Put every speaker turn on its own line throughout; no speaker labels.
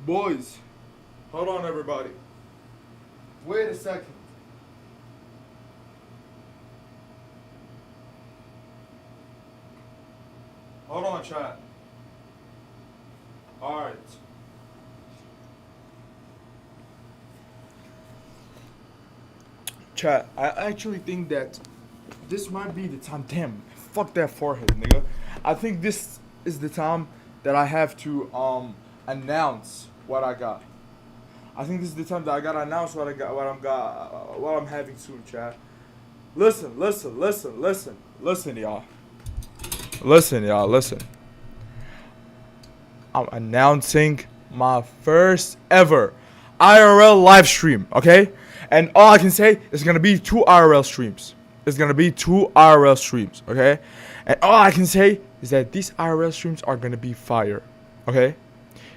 Boys, hold on, everybody. Wait a second. Hold on, chat. Alright. Chat, I actually think that this might be the time. Damn, fuck that forehead, nigga. I think this is the time that I have to announce what I got. I think this is the time that I gotta announce what I got, what I'm having soon, chat. Listen, y'all. Listen. I'm announcing my first ever IRL live stream, okay? And all I can say is gonna be two IRL streams. It's gonna be two IRL streams, okay? And all I can say is that these IRL streams are gonna be fire, okay?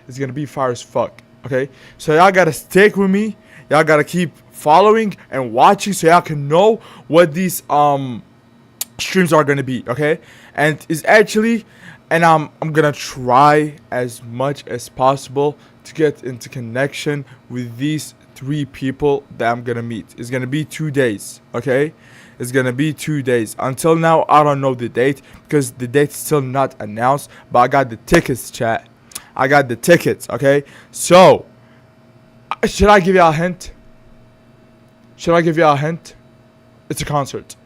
It's gonna be fire as fuck, okay? So y'all gotta stick with me. Y'all gotta keep following and watching so y'all can know what these streams are gonna be, okay? And it's actually, and I'm gonna try as much as possible to get into connection with these three people that I'm gonna meet. It's gonna be 2 days, okay? It's gonna be 2 days. Until now, I don't know the date because the date's still not announced. But I got the tickets, chat. I got the tickets, okay? So, should I give you a hint? Should I give you a hint? It's a concert.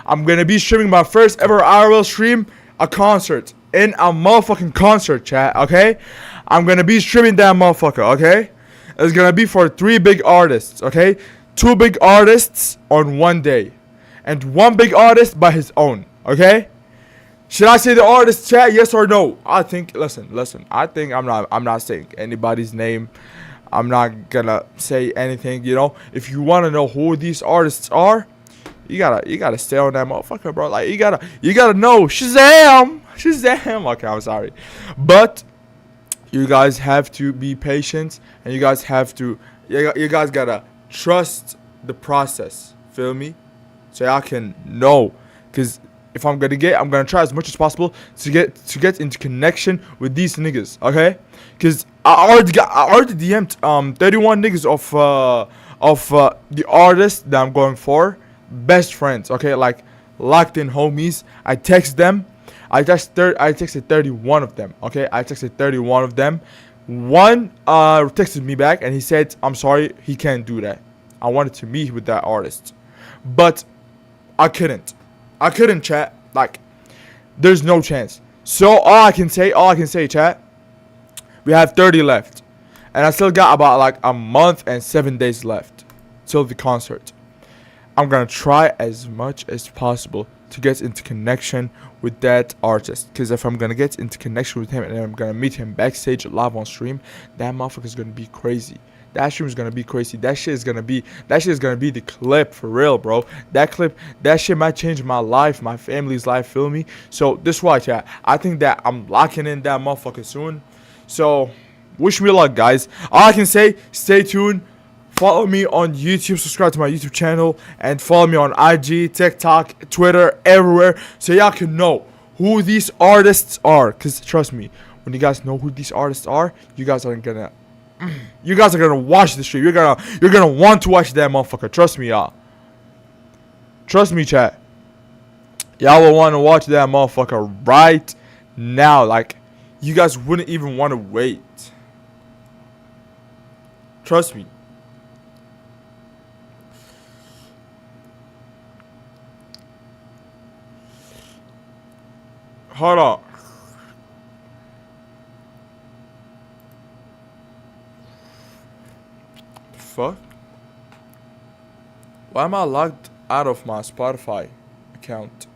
I'm gonna be streaming my first ever IRL stream, a concert. In a motherfucking concert, chat, okay? I'm gonna be streaming that motherfucker, okay? It's gonna be for three big artists, okay? Two big artists on one day. And one big artist by his own, okay? Should I say the artist, chat? Yes or no? I think, listen. I think I'm not saying anybody's name. I'm not gonna say anything, you know? If you wanna know who these artists are, you gotta stay on that motherfucker, bro. Like you gotta know Shazam. Okay, I'm sorry, but you guys have to be patient, and you guys have to you guys gotta trust the process. Feel me? So y'all can know, cause if I'm gonna try as much as possible to get into connection with these niggas. Okay? Cause I already DM'd 31 niggas of the artist that I'm going for. Best friends, okay, like locked in homies. I text them. I texted 31 of them. Okay, I texted 31 of them. One texted me back and he said, "I'm sorry, he can't do that. I wanted to meet with that artist, but I couldn't. I couldn't, chat. Like, there's no chance. So all I can say, chat. We have 30 left, and I still got about like a month and 7 days left till the concert. I'm gonna try as much as possible to get into connection with that artist. Because if I'm gonna get into connection with him and I'm gonna meet him backstage live on stream, that motherfucker is gonna be crazy. That stream is gonna be crazy. That shit is gonna be the clip for real, bro. That shit might change my life, my family's life. Feel me? So this is why, chat. I think that I'm locking in that motherfucker soon. So wish me luck, guys. All I can say, stay tuned. Follow me on YouTube, subscribe to my YouTube channel, and follow me on IG, TikTok, Twitter, everywhere, so y'all can know who these artists are. Cause trust me, when you guys know who these artists are, you guys are gonna watch the stream. You're gonna want to watch that motherfucker. Trust me, y'all. Trust me, chat. Y'all will want to watch that motherfucker right now. Like, you guys wouldn't even want to wait. Trust me. Hold on. Fuck? Why am I logged out of my Spotify account?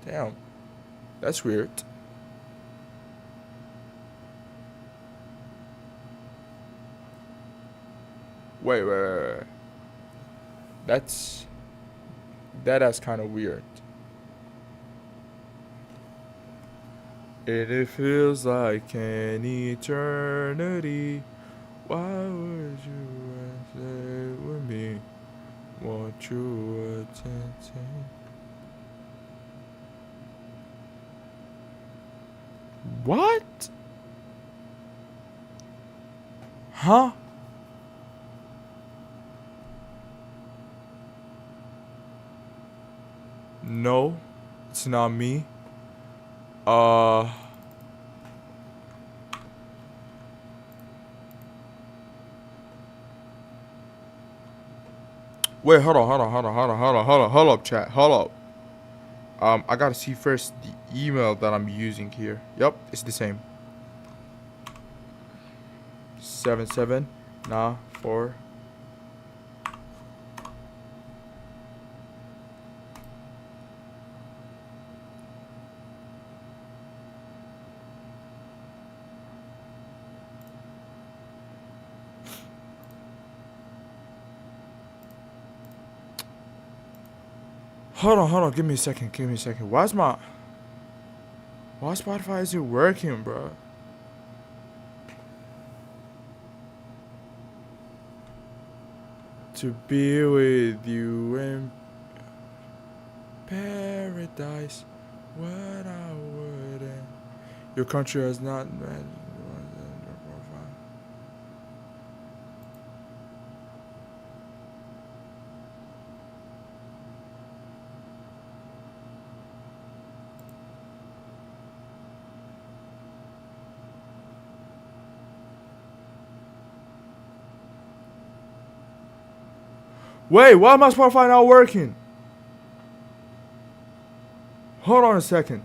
Damn. That's weird. Wait. That's kind of weird. And it feels like an eternity. Why would you stay with me? Want you attention? What? Huh? No, it's not me. Uh. Wait, hold up, chat, hold up. I gotta see first the email that I'm using here. Yep, it's the same. 77, nah, 4. Hold on, give me a second, why Spotify isn't working, bro? To be with you in paradise, what I wouldn't. Your country has not met. Wait, why is my Spotify not working? Hold on a second.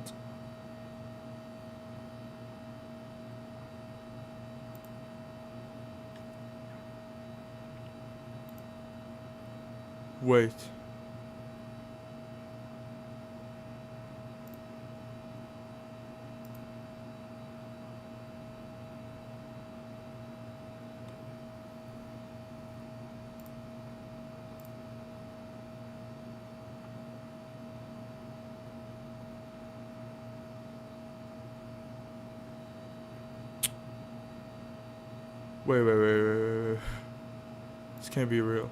Wait. Wait. This can't be real.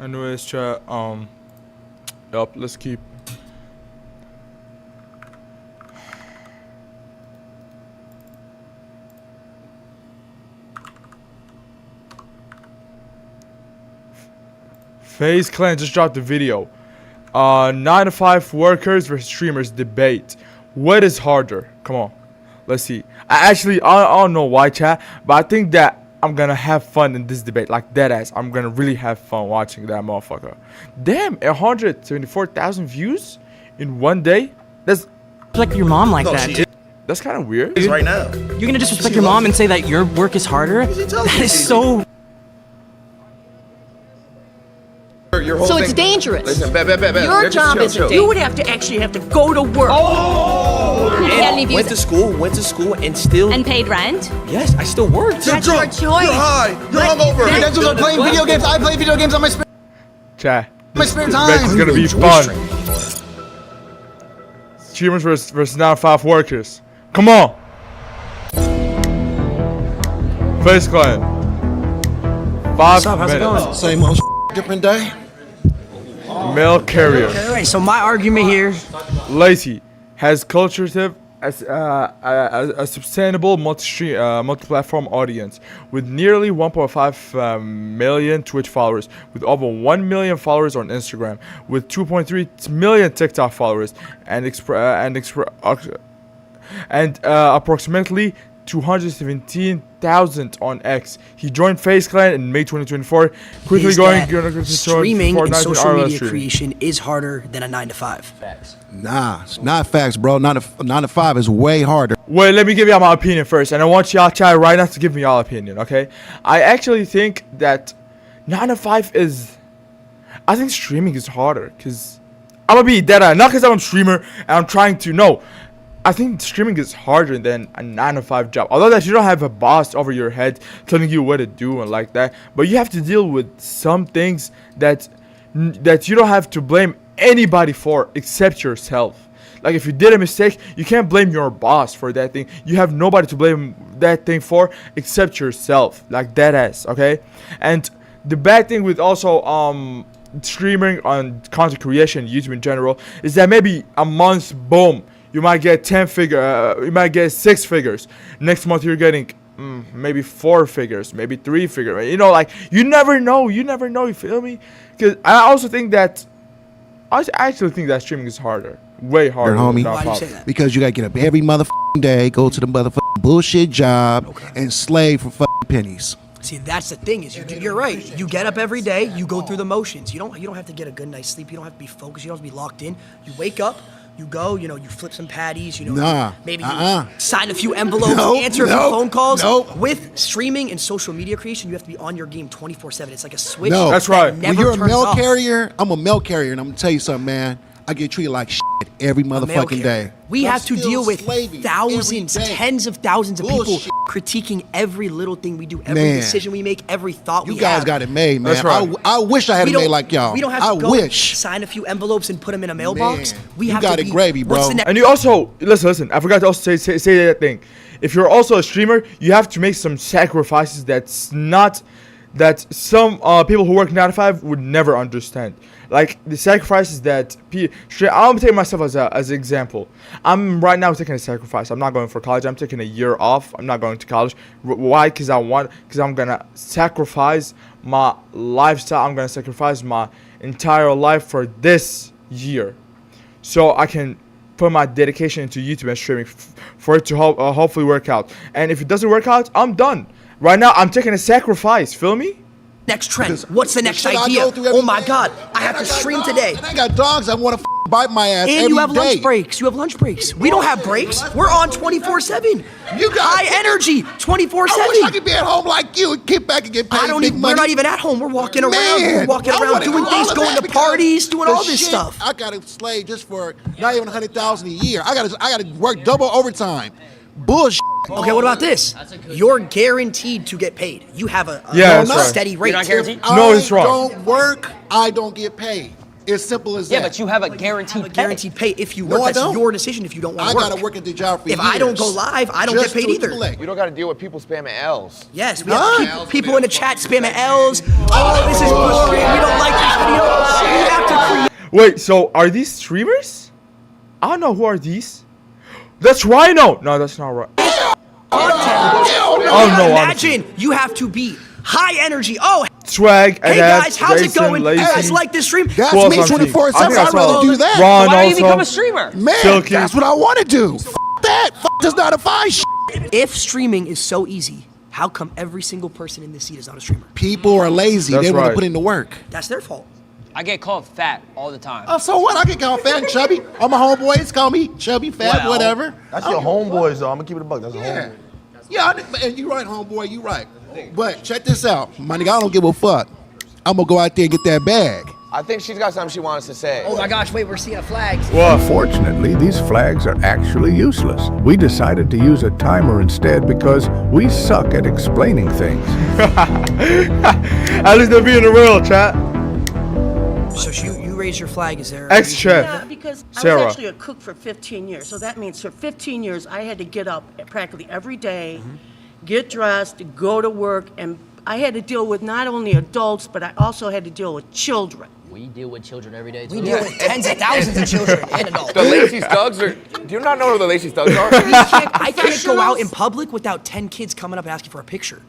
Anyways, chat. Yup. Let's keep. FaZe Clan just dropped a video. 9 to 5 workers versus streamers debate. What is harder? Come on. Let's see. I don't know why, chat, but I think that I'm gonna have fun in this debate. Like, deadass. I'm gonna really have fun watching that motherfucker. Damn, 174,000 views in one day? That's
like your mom like that.
That's kind of weird.
Right now.
You're gonna disrespect your mom and say that your work is harder? That is so...
So it's dangerous.
Listen,
Your job is you would have to go to work.
Oh!
And
went to school, and still...
And paid rent?
Yes, I still worked.
That's your choice. You're
high. You're hungover.
You guys are playing video games. I play video games on my spare
Chat.
my spare
This
time.
is gonna be fun. Streamers versus 9 to 5 workers. Come on. FaZe Clan. 5 minutes.
Same old different day.
Male carrier.
Alright, so my argument here...
Lazy has culturative as a sustainable multi-platform audience with nearly 1.5 million Twitch followers, with over 1 million followers on Instagram, with 2.3 million TikTok followers, and approximately 217,000 on X. He joined FaZe Clan in May 2024, quickly
streaming and social media
streaming.
creation is harder than a 9 to 5.
Nah, it's not facts, bro. 9 to 5 is way harder.
Wait, let me give y'all my opinion first, and I want y'all chat right now to give me y'all opinion, okay? I actually think that 9 to 5 is... I think streaming is harder, because... I'm gonna be dead not because I'm a streamer and I'm trying to... No. I think streaming is harder than a 9 to 5 job. Although that you don't have a boss over your head telling you what to do and like that, but you have to deal with some things that you don't have to blame anybody for except yourself. Like, if you did a mistake, you can't blame your boss for that thing. You have nobody to blame that thing for except yourself. Like, dead ass, okay? And the bad thing with also streaming on content creation, YouTube in general, is that maybe a month, boom, you might get 10 you might get 6 figures. Next month you're getting maybe 4 figures, maybe 3 figures. You know, like, you never know, you feel me? Because I also think that, I actually think that streaming is harder. Way harder.
Homie.
Why do you say that?
Because you gotta get up every motherfucking day, go to the motherfucking bullshit job, and slave for fucking pennies.
See, that's the thing is, you're right. You get up every day, you go through the motions. You don't have to get a good night's sleep. You don't have to be focused. You don't have to be locked in. You wake up, you go, you flip some patties, maybe you sign a few envelopes, answer a few phone calls. With streaming and social media creation, you have to be on your game 24/7. It's like a switch.
No,
that's right.
When you're a mail carrier, I'm a mail carrier, and I'm gonna tell you something, man. I get treated like shit every motherfucking day.
We
I'm
have to
still
deal with
slaving
thousands,
every day.
tens of thousands of
Bullshit.
people critiquing every little thing we do, every
Man.
decision we make, every thought we
You
have.
guys got it made, man.
That's right.
I wish I had it made like y'all.
We don't have to go sign a few envelopes and put them in a mailbox.
Man,
We
you
have
got
to
it
be,
gravy, bro.
what's the next
And you also, listen, I forgot to also say that thing. If you're also a streamer, you have to make some sacrifices that some people who work 9 to 5 would never understand. Like, the sacrifices that I'm taking myself as an example. I'm right now taking a sacrifice. I'm not going for college. I'm taking a year off. I'm not going to college. Why? Because I'm gonna sacrifice my lifestyle. I'm gonna sacrifice my entire life for this year, so I can put my dedication into YouTube and streaming for it to hopefully work out. And if it doesn't work out, I'm done. Right now, I'm taking a sacrifice. Feel me?
next trend? What's the next
shit I
idea?
go through every
Oh my
day.
God, I have to stream today.
And I got dogs that want to bite my ass
And
every
you have
day.
lunch breaks. You have lunch breaks. We don't have breaks. We're on 24/7.
You got
high energy, 24/7.
I wish I could be at home like you and kick back and get paid big money.
We're not even at home. We're walking around.
Man,
We're walking
I
around
wanted
doing
all
things,
of
going
that
to
because
parties, doing
the
all this
shit,
stuff.
I got to slave just for not even 100,000 a year. I got to work double overtime. Bullshit.
Okay, what about this? You're guaranteed to get paid. You have a
Yeah, that's right.
steady rate.
If
No, it's wrong.
I don't work, I don't get paid. It's simple as
Yeah,
that.
but you have a guaranteed pay.
Guaranteed pay if you
No,
work.
I
That's
don't.
your decision if you don't want
I
to work.
gotta work at the job for
If
years.
I don't go live, I don't
just
get paid
to
either.
collect.
You don't got to deal with people spamming L's.
Yes, we
Huh?
have people in the chat spamming L's. Oh, this is boring. We don't like this video. We have to create.
Wait, so are these streamers? I don't know, who are these? That's Rhino. No, that's not right. Oh no!
Imagine you have to be high energy. Oh,
Swag.
hey
Adapt,
guys, how's it
Racing,
going?
Lazy.
You guys like this stream?
That's
Who else
me
on team?
24/7.
I think I
I'd
saw
rather do that.
Ron
Why do you
also.
become a streamer?
Man,
Silky.
that's what I want to do. F that. F does not define shit.
If streaming is so easy, how come every single person in this seat is not a streamer?
People are lazy.
That's
They want
right.
to put in the work.
That's their fault.
I get called fat all the time.
Oh, so what? I get called fat and chubby. All my homeboys call me chubby, fat,
Well,
whatever.
That's your homeboys, though. I'm gonna keep it a buck. That's a
Yeah.
homeboy.
Yeah, and you right, homeboy. You right. But check this out. My nigga, I don't give a fuck. I'm going to go out there and get that bag.
I think she's got something she wants to say.
Oh my gosh, wait, we're seeing a flag.
What?
Unfortunately, these flags are actually useless. We decided to use a timer instead because we suck at explaining things.
At least they're being real, chat.
So you raise your flag, is there?
Ex-chef.
Yeah, because I
Sarah.
was actually a cook for 15 years. So that means for 15 years, I had to get up practically every day, get dressed, go to work, and I had to deal with not only adults, but I also had to deal with children.
We deal with children every day, too.
We deal with tens of thousands of children and adults.
The Lacey Thugs are. Do you not know who the Lacey Thugs are?
I can't go out in public without 10 kids coming up asking for a picture.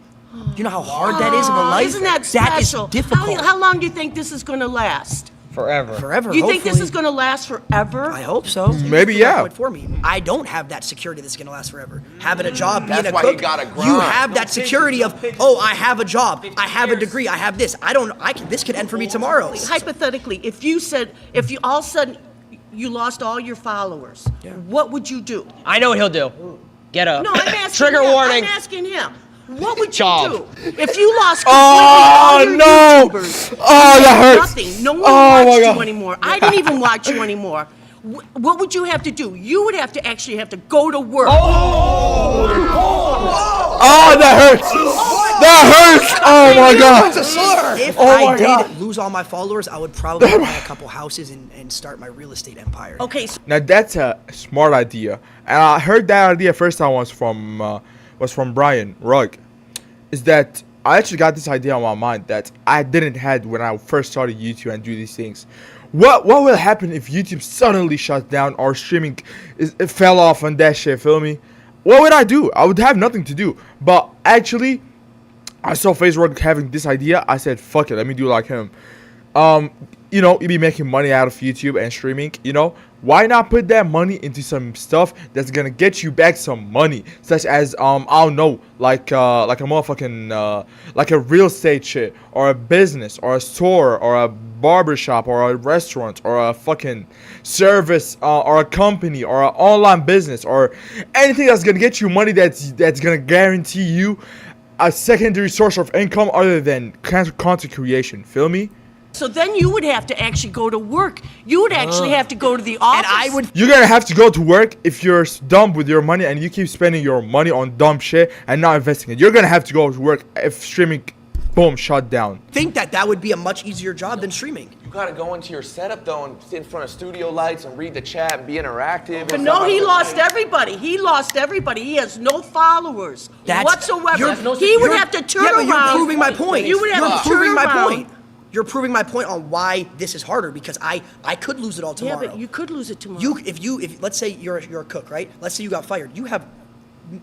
You know how hard that is of a life?
Isn't that
That is
special?
difficult.
How long do you think this is going to last?
Forever.
Forever.
You think this
hopefully.
is going to last forever?
I hope so.
Maybe,
That's
yeah.
what for me. I don't have that security that's gonna last forever. Having a job, being
That's
a
why
cook,
you gotta grind.
you have that security of, oh, I have a job, I have a degree, I have this. This could end for me tomorrow.
Hypothetically, if you all of a sudden you lost all your followers, what would you do?
I know what he'll do. Get up.
No, I'm asking
Trigger
him.
warning.
I'm asking him. What would
Job.
you do if you lost
Oh,
completely all your
no.
YouTubers?
Oh, that hurts.
Nothing. No one
Oh, my
watched
God.
you anymore. I didn't even watch you anymore. What would you have to do? You would have to actually have to go to work.
Oh, that hurts. That hurts. Oh my god.
If
Oh
I
my
did
God.
lose all my followers, I would probably buy a couple houses and start my real estate empire.
Okay, so
Now that's a smart idea, and I heard that idea first time was from Brian Rugg. Is that I actually got this idea on my mind that I didn't had when I first started YouTube and do these things. What will happen if YouTube suddenly shuts down or streaming it fell off on that shit? Feel me? What would I do? I would have nothing to do. But actually, I saw Facebook having this idea. I said, fuck it, let me do like him. You know, you be making money out of YouTube and streaming, you know, why not put that money into some stuff that's gonna get you back some money, such as I don't know, like a motherfucking like a real estate shit, or a business, or a store, or a barbershop, or a restaurant, or a fucking service, or a company, or an online business, or anything that's gonna get you money that's gonna guarantee you a secondary source of income other than content creation. Feel me?
then you would have to actually go to work. You would actually have to go to the office.
And I would
You're gonna have to go to work if you're dumb with your money and you keep spending your money on dumb shit and not investing it. You're gonna have to go to work if streaming, boom, shut down.
think that would be a much easier job than streaming.
You gotta go into your setup though and sit in front of studio lights and read the chat and be interactive.
But no, he lost everybody. He lost everybody. He has no followers whatsoever. He would have to turn
Yeah, but
around.
you're proving my point.
You would have
You're
to turn
proving my
around.
point. You're proving my point on why this is harder because I could lose it all
Yeah,
tomorrow.
but you could lose it tomorrow.
If let's say you're a cook, right? Let's say you got fired. You have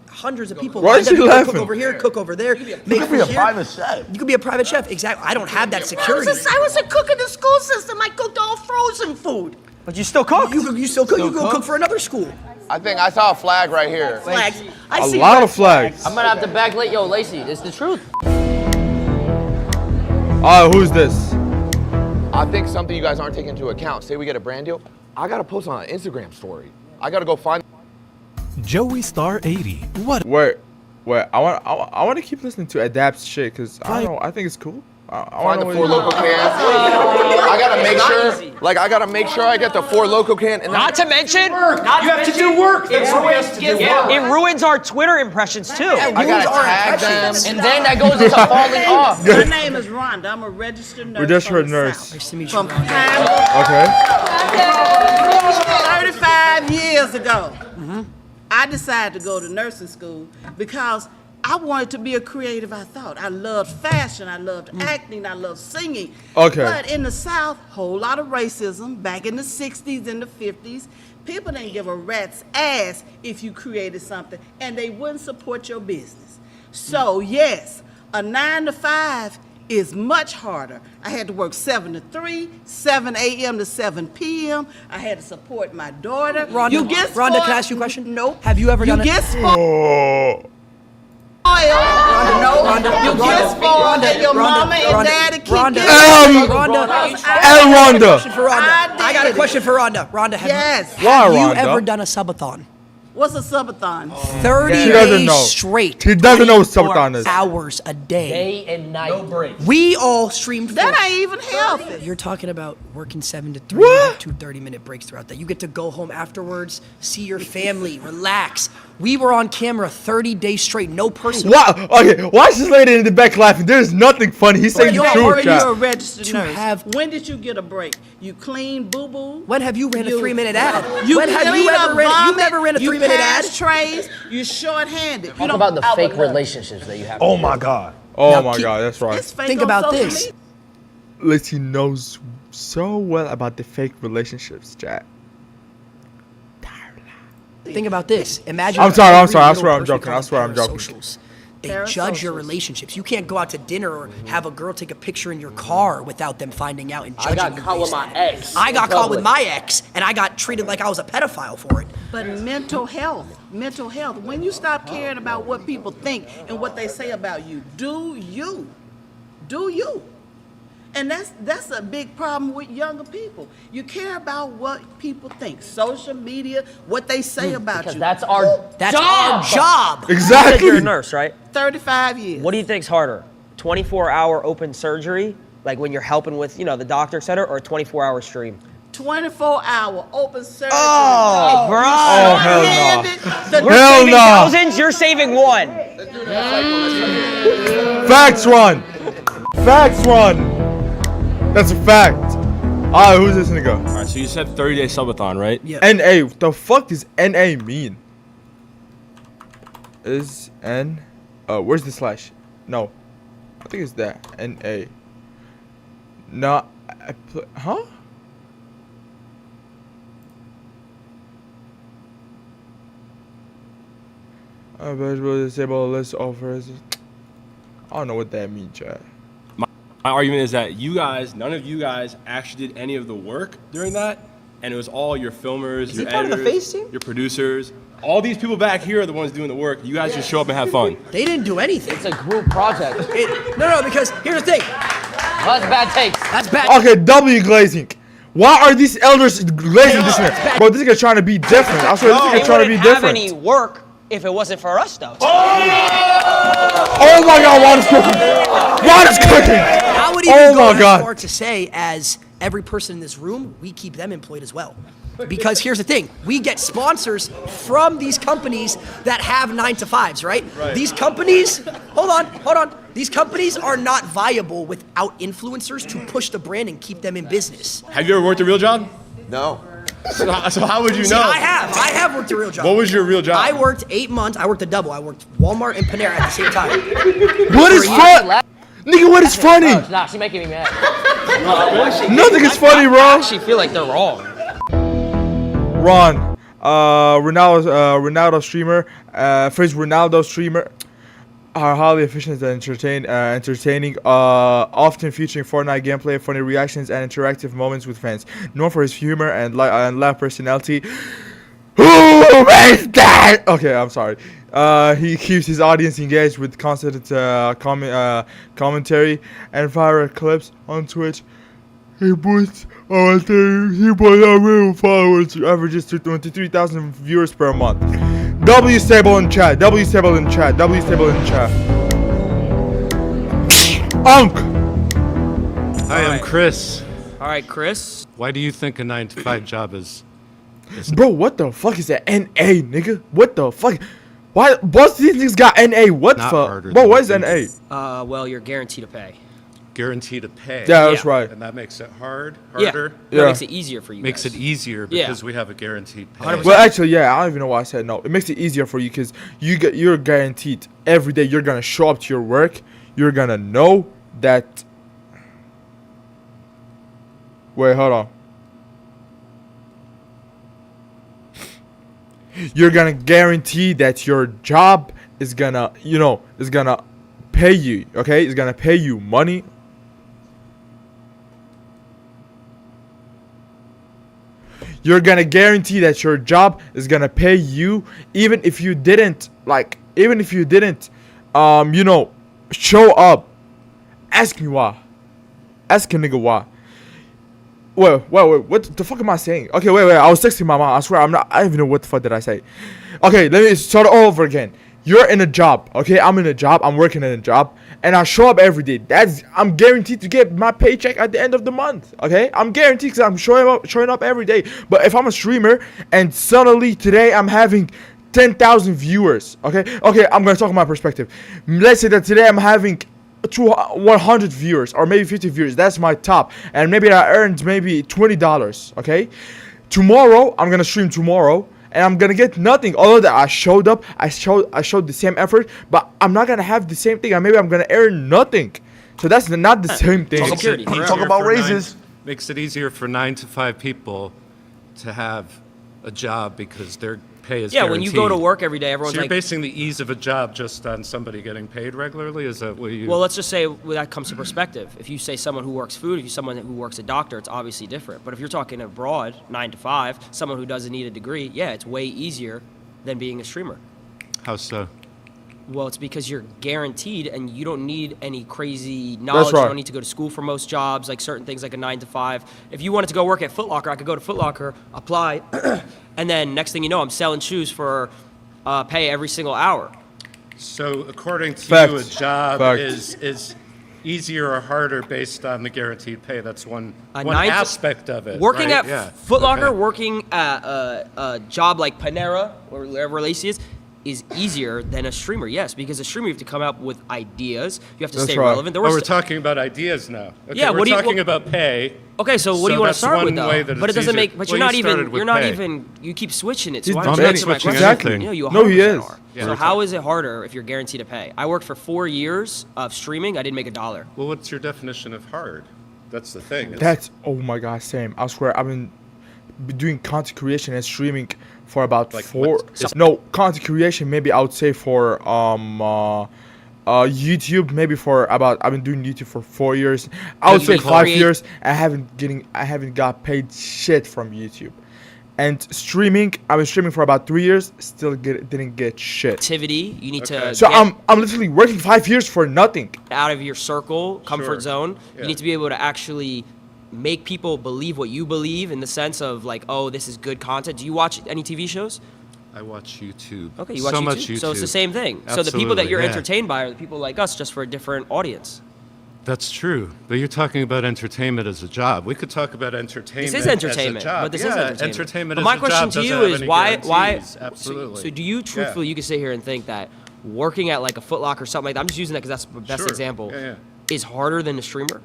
hundreds of people.
Why
lined
is
up.
he
You can
laughing?
Cook over here, cook over there.
You could be a private chef.
You could be a private chef. Exactly. I don't have that security.
I was a cook in the school system. I cooked all frozen food.
But you still cook.
You still cook. You go cook for another school.
I think I saw a flag right here.
Flags. I
A
see
lot
red
of flags.
I'm gonna have to backlight. Yo, Lacey, it's the truth.
Who's this?
I think something you guys aren't taking into account. Say we get a brand deal, I gotta post on an Instagram story. I gotta go find.
Joey Star 80. What?
Wait, I want to keep listening to Adapt's shit because I don't know, I think it's cool. I
Find the
wanna know
4
what
local cans. I gotta make sure, like I gotta make sure I get the 4 local can. And
Not to mention,
You have to do work. That's what we have to do.
it ruins our Twitter impressions too.
I gotta tag them.
And then that goes into falling off.
My name is Rhonda. I'm a registered nurse.
Registered
from the
nurse.
South.
Nice to meet you,
From
Rhonda.
Okay.
35 years ago, I decided to go to nursing school because I wanted to be a creative. I thought I loved fashion, I loved acting, I loved singing.
Okay.
But in the South, whole lot of racism. Back in the 60s and the 50s, people didn't give a rat's ass if you created something, and they wouldn't support your business. So yes, a 9 to 5 is much harder. I had to work 7 to 3, 7 a.m. to 7 p.m. I had to support my daughter.
Rhonda,
You get
Rhonda,
spoiled.
can I ask you a question?
Nope.
Have you ever
You
done it?
get spoiled.
Oh.
No.
Rhonda,
You get spoiled and your mama and daddy keep
Rhonda,
getting you.
Rhonda,
Hey, Rhonda.
question for Rhonda. I got a question for Rhonda. Rhonda, have
Yes.
you,
Why,
have you
Rhonda?
ever done a subathon?
What's a subathon?
30
She doesn't
days
know.
straight.
He doesn't know what subathon is.
Hours a day.
Day and night. No break.
We all streamed
That
for.
ain't even healthy.
You're talking about working 7 to 3,
What?
2 30-minute breaks throughout that. You get to go home afterwards, see your family, relax. We were on camera 30 days straight, no personal.
Wow. Okay. Watch this lady in the back laughing. There's nothing funny. He's saying the
You're
truth,
a
chat.
registered
To
nurse.
have-
When did you get a break? You clean boo-boo?
When have you ran a 3-minute ad?
You
When have you
clean
ever
up
ran? You
vomit,
never ran a
you
3-minute ad?
pass trays, you're short-handed.
Talk about the fake relationships that you have.
Oh my God.
Oh
Now
my
keep-
God, that's right.
It's fake
Think
on
about
social
this.
media.
Lizzie knows so well about the fake relationships, chat.
Think about this. Imagine.
I'm sorry, I'm
every
sorry. I
little
swear I'm
person
joking, I
calls
swear I'm joking.
parasocials. They judge your
Parasocials.
relationships. You can't go out to dinner or have a girl take a picture in your car without them finding out and
I
judging
got
you.
caught with
based
my
on it.
ex.
I got
in
caught with
public.
my ex, and I got treated like I was a pedophile for it.
But mental health. When you stop caring about what people think and what they say about you, do you. And that's a big problem with younger people. You care about what people think, social media, what they say about
Because
you.
that's our
That's
job.
our job.
You said you're a
Exactly.
nurse, right?
35 years.
What do you think's harder? 24-hour open surgery, like when you're helping with, the doctor, et cetera, or a 24-hour stream?
24-hour open surgery.
Oh, bro.
Oh, hell no.
The
We're
Hell
saving
no.
thousands, you're saving one.
Facts run. Facts run. That's a fact. Alright, who's this nigga?
All right, so you said 30-day subathon, right?
Yeah.
NA. What the fuck does NA mean? Is N? Where's the slash? No. I think it's that. NA. No. Huh? Eligible disabled list offers. I don't know what that means, chat.
My argument is that none of you guys actually did any of the work during that, and it was all your filmers, your
he part of the
editors,
face team?
your producers. All these people back here are the ones doing the work. You guys just show up and have fun.
They didn't do anything.
It's a group project.
No, because here's the thing.
Well, that's bad takes.
That's bad.
Okay, W glazing. Why are these elders glazing this man? Bro, this nigga trying to be different. I swear, this
They
nigga trying to be
wouldn't have
different.
any work if it wasn't for us, though.
Oh my God, Ron is cooking. Ron is cooking.
I would even
Oh
go
my
as
God.
far to say, as every person in this room, we keep them employed as well. Because here's the thing, we get sponsors from these companies that have 9 to 5s, right? These companies, hold on. These companies are not viable without influencers to push the brand and keep them in business.
Have you ever worked a real job?
No.
So how would you
See,
know?
I have worked a real job.
What was your real job?
I worked 8 months. I worked a double. I worked Walmart and Panera at the same time.
What is fun? Nigga, what is funny?
Nah, she's making me mad.
Nothing is funny, bro.
I actually feel like they're wrong.
Ron, Ronaldo streamer, phrase Ronaldo streamer are highly efficient and entertaining, often featuring Fortnite gameplay, funny reactions, and interactive moments with fans. Known for his humor and loud personality. Who is that? Okay, I'm sorry. He keeps his audience engaged with constant commentary and viral clips on Twitch. He puts out real followers, averages to 23,000 viewers per month. W stable in chat. W stable in chat. W stable in chat. Unk.
Hi, I'm Chris.
All right, Chris.
Why do you think a 9-to-5 job is?
Bro, what the fuck is that NA, nigga? What the fuck? Why? Both these niggas got NA. What the
Not
fuck?
harder
Bro,
than
what is
you
NA?
Well, you're guaranteed to pay.
Guaranteed to pay.
Yeah, that's right.
And that makes it harder.
Yeah. That makes it easier for you.
Makes
guys.
it easier
Yeah.
because we have a guaranteed pay.
100%.
Well, actually, yeah, I don't even know why I said no. It makes it easier for you because you're guaranteed every day you're gonna show up to your work. You're gonna know that. Wait, hold on. You're gonna guarantee that your job is gonna, is gonna pay you. Okay, it's gonna pay you money. You're gonna guarantee that your job is gonna pay you, even if you didn't show up. Ask me why. Ask a nigga why. Wait, what the fuck am I saying? Okay, wait, I was texting my mom. I swear, I don't even know what the fuck did I say. Okay, let me start all over again. You're in a job, okay? I'm in a job. I'm working in a job, and I show up every day. I'm guaranteed to get my paycheck at the end of the month, okay? I'm guaranteed because I'm showing up every day. But if I'm a streamer and suddenly today I'm having 10,000 viewers, okay, I'm gonna talk my perspective. Let's say that today I'm having 100 viewers or maybe 50 viewers. That's my top, and maybe I earned maybe $20, okay? Tomorrow I'm gonna stream tomorrow, and I'm gonna get nothing. Although that I showed up, I showed the same effort, but I'm not gonna have the same thing. And maybe I'm gonna earn nothing. So that's not the same thing.
Talk about raises. Makes it easier for 9-to-5 people to have a job because their pay is guaranteed.
when you go to work every day, everyone's
so you're
like,
basing the ease of a job just on somebody getting paid regularly? Is that what you?
well, let's just say that comes to perspective. If you say someone who works food, if you someone who works a doctor, it's obviously different. But if you're talking abroad, 9 to 5, someone who doesn't need a degree, yeah, it's way easier than being a streamer.
How so?
Well, it's because you're guaranteed and you don't need any crazy knowledge.
right.
You don't need to go to school for most jobs, like certain things like a 9 to 5. If you wanted to go work at Foot Locker, I could go to Foot Locker, apply, and then next thing you know, I'm selling shoes for pay every single hour.
So according to
Fact.
you, a job
Fact.
is easier or harder based on the guaranteed pay. That's one
9 to-
aspect of it.
Working
right?
at Foot Locker,
Okay.
working at a job like Panera or wherever Lacey is easier than a streamer, yes, because a streamer you have to come up with ideas, you have to
That's
stay
right.
relevant. There
Oh,
was
we're talking about ideas now. Okay,
Yeah,
we're
what do you-
talking
what-
about pay.
Okay, so what do you want to
that's
start
one
with though?
way that
But it
it's
doesn't
easier.
make. But
Well,
you're not
you started
even.
with
You're not
pay.
even. You keep switching it.
He's
So why don't you
debating.
answer my
switching
question?
Exactly.
anything.
You
No, he
100%
is.
are.
Yeah.
So how is it harder if you're guaranteed to pay? I worked for 4 years of streaming. I didn't make $1.
Well, what's your definition of hard? That's the thing.
That's, oh my god, same. I swear, I've been doing content creation and streaming for about
Like
content creation maybe I would say for YouTube maybe for about, I've been doing YouTube for 4 years. I would
Does
say
he
5
create-
years. I haven't got paid shit from YouTube. And streaming, I've been streaming for about 3 years, still didn't get shit.
Activity. You need to
So
get
I'm literally working 5 years for nothing.
out of your circle, comfort
Sure.
zone.
Yeah.
You need to be able to actually make people believe what you believe in the sense of like, oh, this is good content. Do you watch any TV shows?
I watch YouTube.
Okay, you watch
so
YouTube.
much YouTube.
So it's the same thing. So the people that
Absolutely,
you're
yeah.
entertained by are the people like us, just for a different audience.
That's true, but you're talking about entertainment as a job. We could talk about entertainment.
This is entertainment,
as a job.
but this
yeah,
is entertainment.
Entertainment
But
as
my
a
question
job
to
doesn't
you
have
is
any
why?
guarantees. Absolutely.
So do you truthfully, you can sit here and think that working at like a Foot Locker or something like that, I'm just using that because that's the best
Sure.
example,
Yeah,
is harder than a streamer?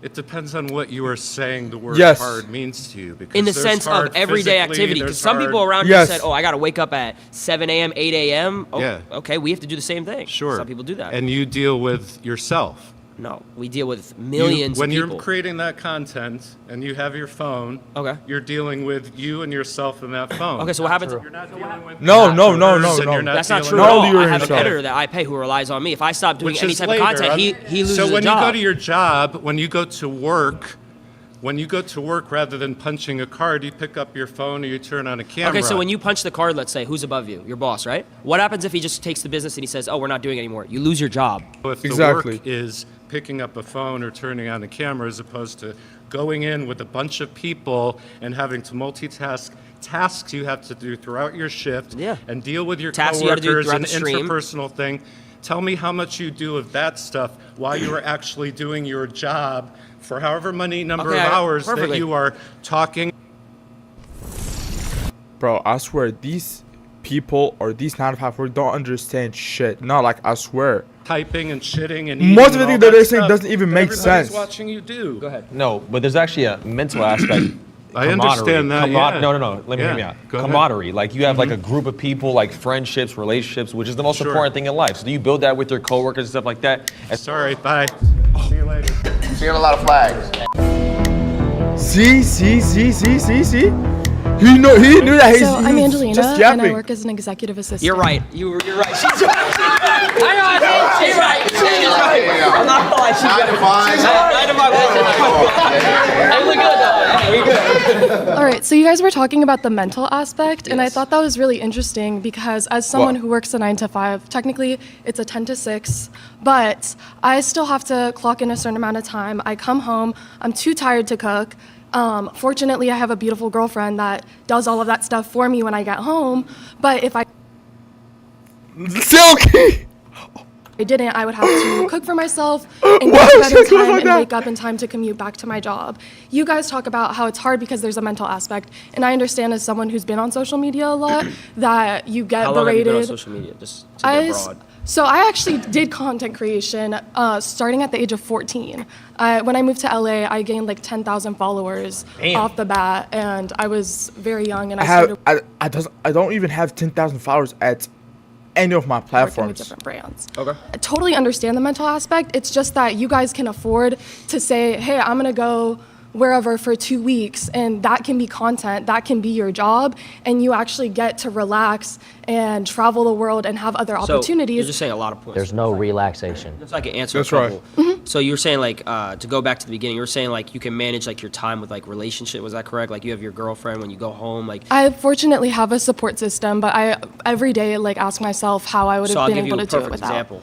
It depends on what you are saying the word
Yes.
hard means to you. Because
In the
there's
sense
hard
of everyday
physically,
activity, because
there's
some
hard-
people around
Yes.
you said, "Oh, I got to wake up at 7 a.m., 8 a.m." Oh,
Yeah.
okay, we have to do the same thing.
Sure.
Some people do that.
And you deal with yourself.
No, we deal with
You-
millions
when
of people.
you're creating that content and you have your phone,
Okay.
you're dealing with you and yourself in that phone.
Okay, so what happens?
You're not dealing with
No,
the
no, no,
others,
no,
and
no.
you're not
That's not
dealing
true
with-
at
No,
all.
you're
I have
yourself.
an editor that I pay who relies on me. If I stop doing
Which
any
is
type
later.
of content, he loses
So when
a job.
you go to your job, when you go to work, rather than punching a card, you pick up your phone or you turn on a camera.
Okay, so when you punch the card, let's say, who's above you? Your boss, right? What happens if he just takes the business and he says, "Oh, we're not doing it anymore"? You lose your job.
if the
Exactly.
work is picking up a phone or turning on a camera as opposed to going in with a bunch of people and having to multitask tasks you have to do throughout your shift
Yeah.
and deal with your
Tasks you gotta do
coworkers
throughout
and
the stream.
interpersonal thing, Tell me how much you do of that stuff while you are actually doing your job for however many number of hours that you are talking.
Bro, I swear these people or these 9-to-5 don't understand shit. No, like I swear.
Typing and shitting and
most of the
eating
things that they're saying doesn't even make
everybody's
sense.
watching you do.
Go ahead.
No, but there's actually a mental aspect.
I understand that. Yeah.
No. Let me hear me out.
Go ahead.
Camaraderie. Like you have like a group of people, like friendships, relationships, which is the most important thing in life. So do you build that with your coworkers and stuff like that?
Sorry, bye. See you later.
Seeing a lot of flags.
See. He knew that he's
So I'm Angelina,
just
and
yapping.
I work as an executive assistant.
You're right. You're right. She's right. She's right. I'm not gonna lie. She's right.
All right, so you guys were talking about the mental aspect, and I thought that was really interesting because as someone who works a 9-to-5, technically it's a 10 to 6, but I still have to clock in a certain amount of time. I come home, I'm too tired to cook. Fortunately, I have a beautiful girlfriend that does all of that stuff for me when I get home, but if I didn't, I would have to cook for myself and get to bed in time and wake up in time to commute back to my job. You guys talk about how it's hard because there's a mental aspect, and I understand as someone who's been on social media a lot that you get
How long
berated.
have you been on social media? Just to get broad.
So I actually did content creation starting at the age of 14. When I moved to LA, I gained like 10,000 followers off the bat, and I was very young. And I
don't even have 10,000 followers at any of my
working with
platforms.
different brands.
Okay.
I totally understand the mental aspect. It's just that you guys can afford to say, hey, I'm gonna go wherever for 2 weeks, and that can be content, that can be your job, and you actually get to relax and travel the world and have other opportunities.
You're just saying a lot of points.
There's no relaxation.
Just like an answer.
That's right.
So you were saying like to go back to the beginning. You were saying like you can manage like your time with like relationship. Was that correct? Like you have your girlfriend when you go home. Like
I fortunately have a support system, but I every day like ask myself how I would have been able to do it without.
Example.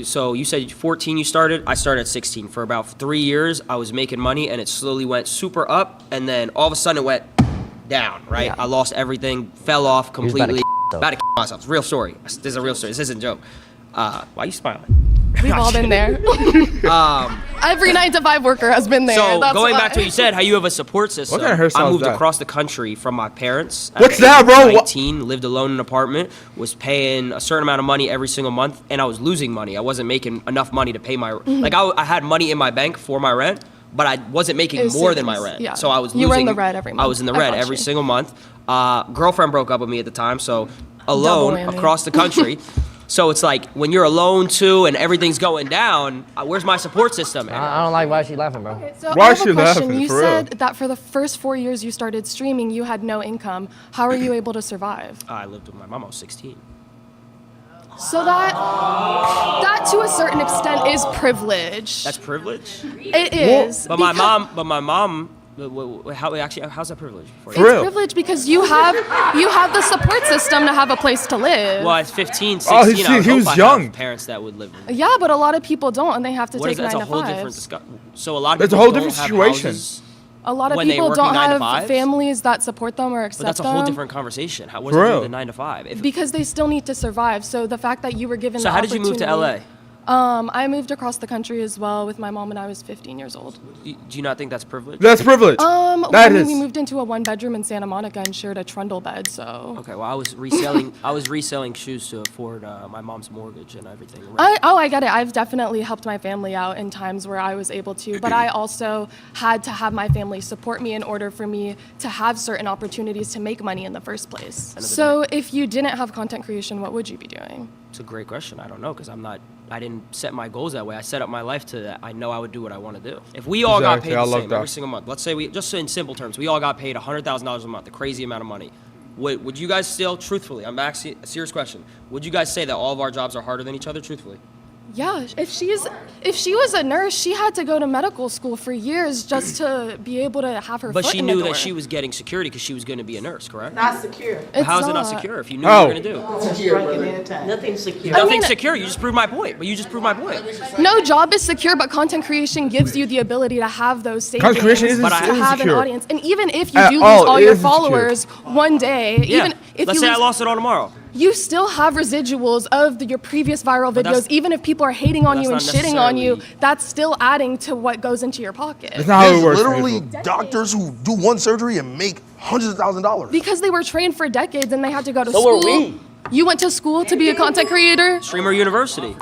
So you said 14 you started. I started at 16. For about 3 years, I was making money, and it slowly went super up, and then all of a sudden it went down. Right?
Yeah.
I lost everything, fell off completely.
About to
myself. It's a real story. This is a real story. This isn't a joke. Why are you smiling?
We've all been there. Every 9-to-5 worker has been there.
So
That's
going back
why.
to what you said, how you have a support system.
What kind of hairstyle
I
is
moved
that?
across the country from my parents.
What's
at the age
that,
of
bro?
19, lived alone in an apartment, was paying a certain amount of money every single month, and I was losing money. I wasn't making enough money to pay my like. I had money in my bank for my rent, but I wasn't making more than my rent.
Yeah.
So I was losing.
You were in the red every month.
I was in the
I
red
got
every
you.
single month. Girlfriend broke up with me at the time, so alone
whammy.
across the country. So it's like when you're alone too and everything's going down, where's my support system?
I don't like why she laughing, bro.
Okay, so
Why
I have
is she
a question.
laughing?
You
For
said
real?
that for the first 4 years you started streaming, you had no income. How are you able to survive?
I lived with my mom. I was 16.
So that to a certain extent is privilege.
That's privilege.
It is.
But my mom. How's that privilege for you?
It's privilege because you have the support system to have a place to live.
Well, at 15, 16, I would
he was
hope I
young.
have parents that would live with me.
Yeah, but a lot of people don't, and they have to
What
take
is that?
9
That's
to
a whole different
5s.
discussion. So a lot of
That's a
people
whole
don't
different
have
situation.
houses
A lot of
when they
people
working
don't
9 to
have
5s?
families that support them or
But
accept
that's a
them.
whole different conversation. What does
For
that do
real.
with the 9 to 5?
Because they still need to survive. So the fact that you were given
So
the
how did you move to LA?
I moved across the country as well with my mom when I was 15 years old.
Do you not think that's privilege?
That's privilege.
I mean, we moved into a 1-bedroom in Santa Monica and shared a trundle bed, so.
Okay, well, I was reselling shoes to afford my mom's mortgage and everything.
I get it. I've definitely helped my family out in times where I was able to, but I also had to have my family support me in order for me to have certain opportunities to make money in the first place. So if you didn't have content creation, what would you be doing?
It's a great question. I don't know because I didn't set my goals that way. I set up my life to that. I know I would do what I want to do. If we all got paid the same every single month, let's say just in simple terms, we all got paid $100,000 a month, a crazy amount of money. Would you guys still, truthfully, I'm asking a serious question, would you guys say that all of our jobs are harder than each other, truthfully?
Yeah, if she was a nurse, she had to go to medical school for years just to be able to have her
But
foot
she
in the
knew
door.
that she was getting security because she was going to be a nurse, correct?
Not secure.
How is it not secure if you knew what you were going to do?
Nothing's secure.
Nothing's secure. You just proved my point. But you just proved my point.
No job is secure, but content creation gives you the ability to have those savings,
Content creation isn't
to have an
secure.
audience. And even if you
At
do lose
all,
all
it
your
isn't
followers one day,
Yeah.
even if
Let's
you
say I
lose,
lost it all tomorrow.
you still have residuals of your previous viral videos. Even if people are hating on you and shitting on you, that's still adding to what goes into your pocket.
That's not how it works.
Literally doctors who do one surgery and make hundreds of $1,000s.
Because they were trained for decades and they had to go to school.
So were we.
You went to school to be a content creator?
Streamer University.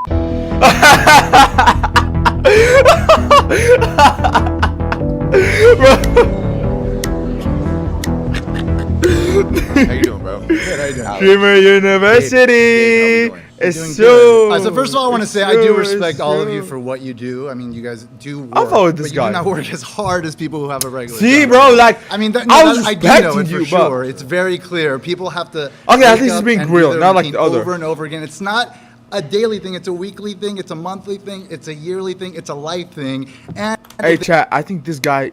How you doing, bro?
Good, how you doing?
Streamer University. It's
Doing
so.
good. So first of all, I want to say I do respect all of you for what you do. I mean, you guys do work.
I'll follow this
but
guy.
You do not work as hard as people who have a regular
See,
job.
bro, like
I mean,
I was
I do know
respecting
it for
you,
sure.
but
It's very clear. People have to.
Okay, at
wake
least it's
up
being
and do
grilled,
their
not like the
routine
other.
over and over again. It's not a daily thing. It's a weekly thing. It's a monthly thing. It's a yearly thing. It's a life thing. And
Hey, chat, I think this guy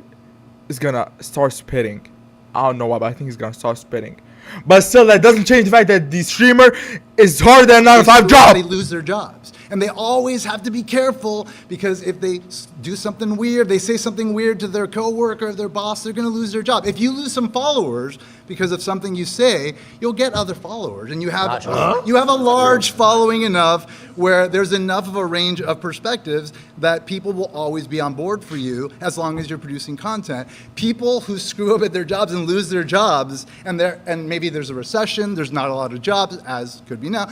is gonna start spitting. I don't know why, but I think he's gonna start spitting. But still, that doesn't change the fact that the streamer is harder than a 9-to-5 job.
They lose their jobs. And they always have to be careful because if they do something weird, they say something weird to their coworker or their boss, they're going to lose their job. If you lose some followers because of something you say, you'll get other followers. And you have a large following enough where there's enough of a range of perspectives that people will always be on board for you as long as you're producing content. People who screw up at their jobs and lose their jobs, and maybe there's a recession, there's not a lot of jobs, as could be now,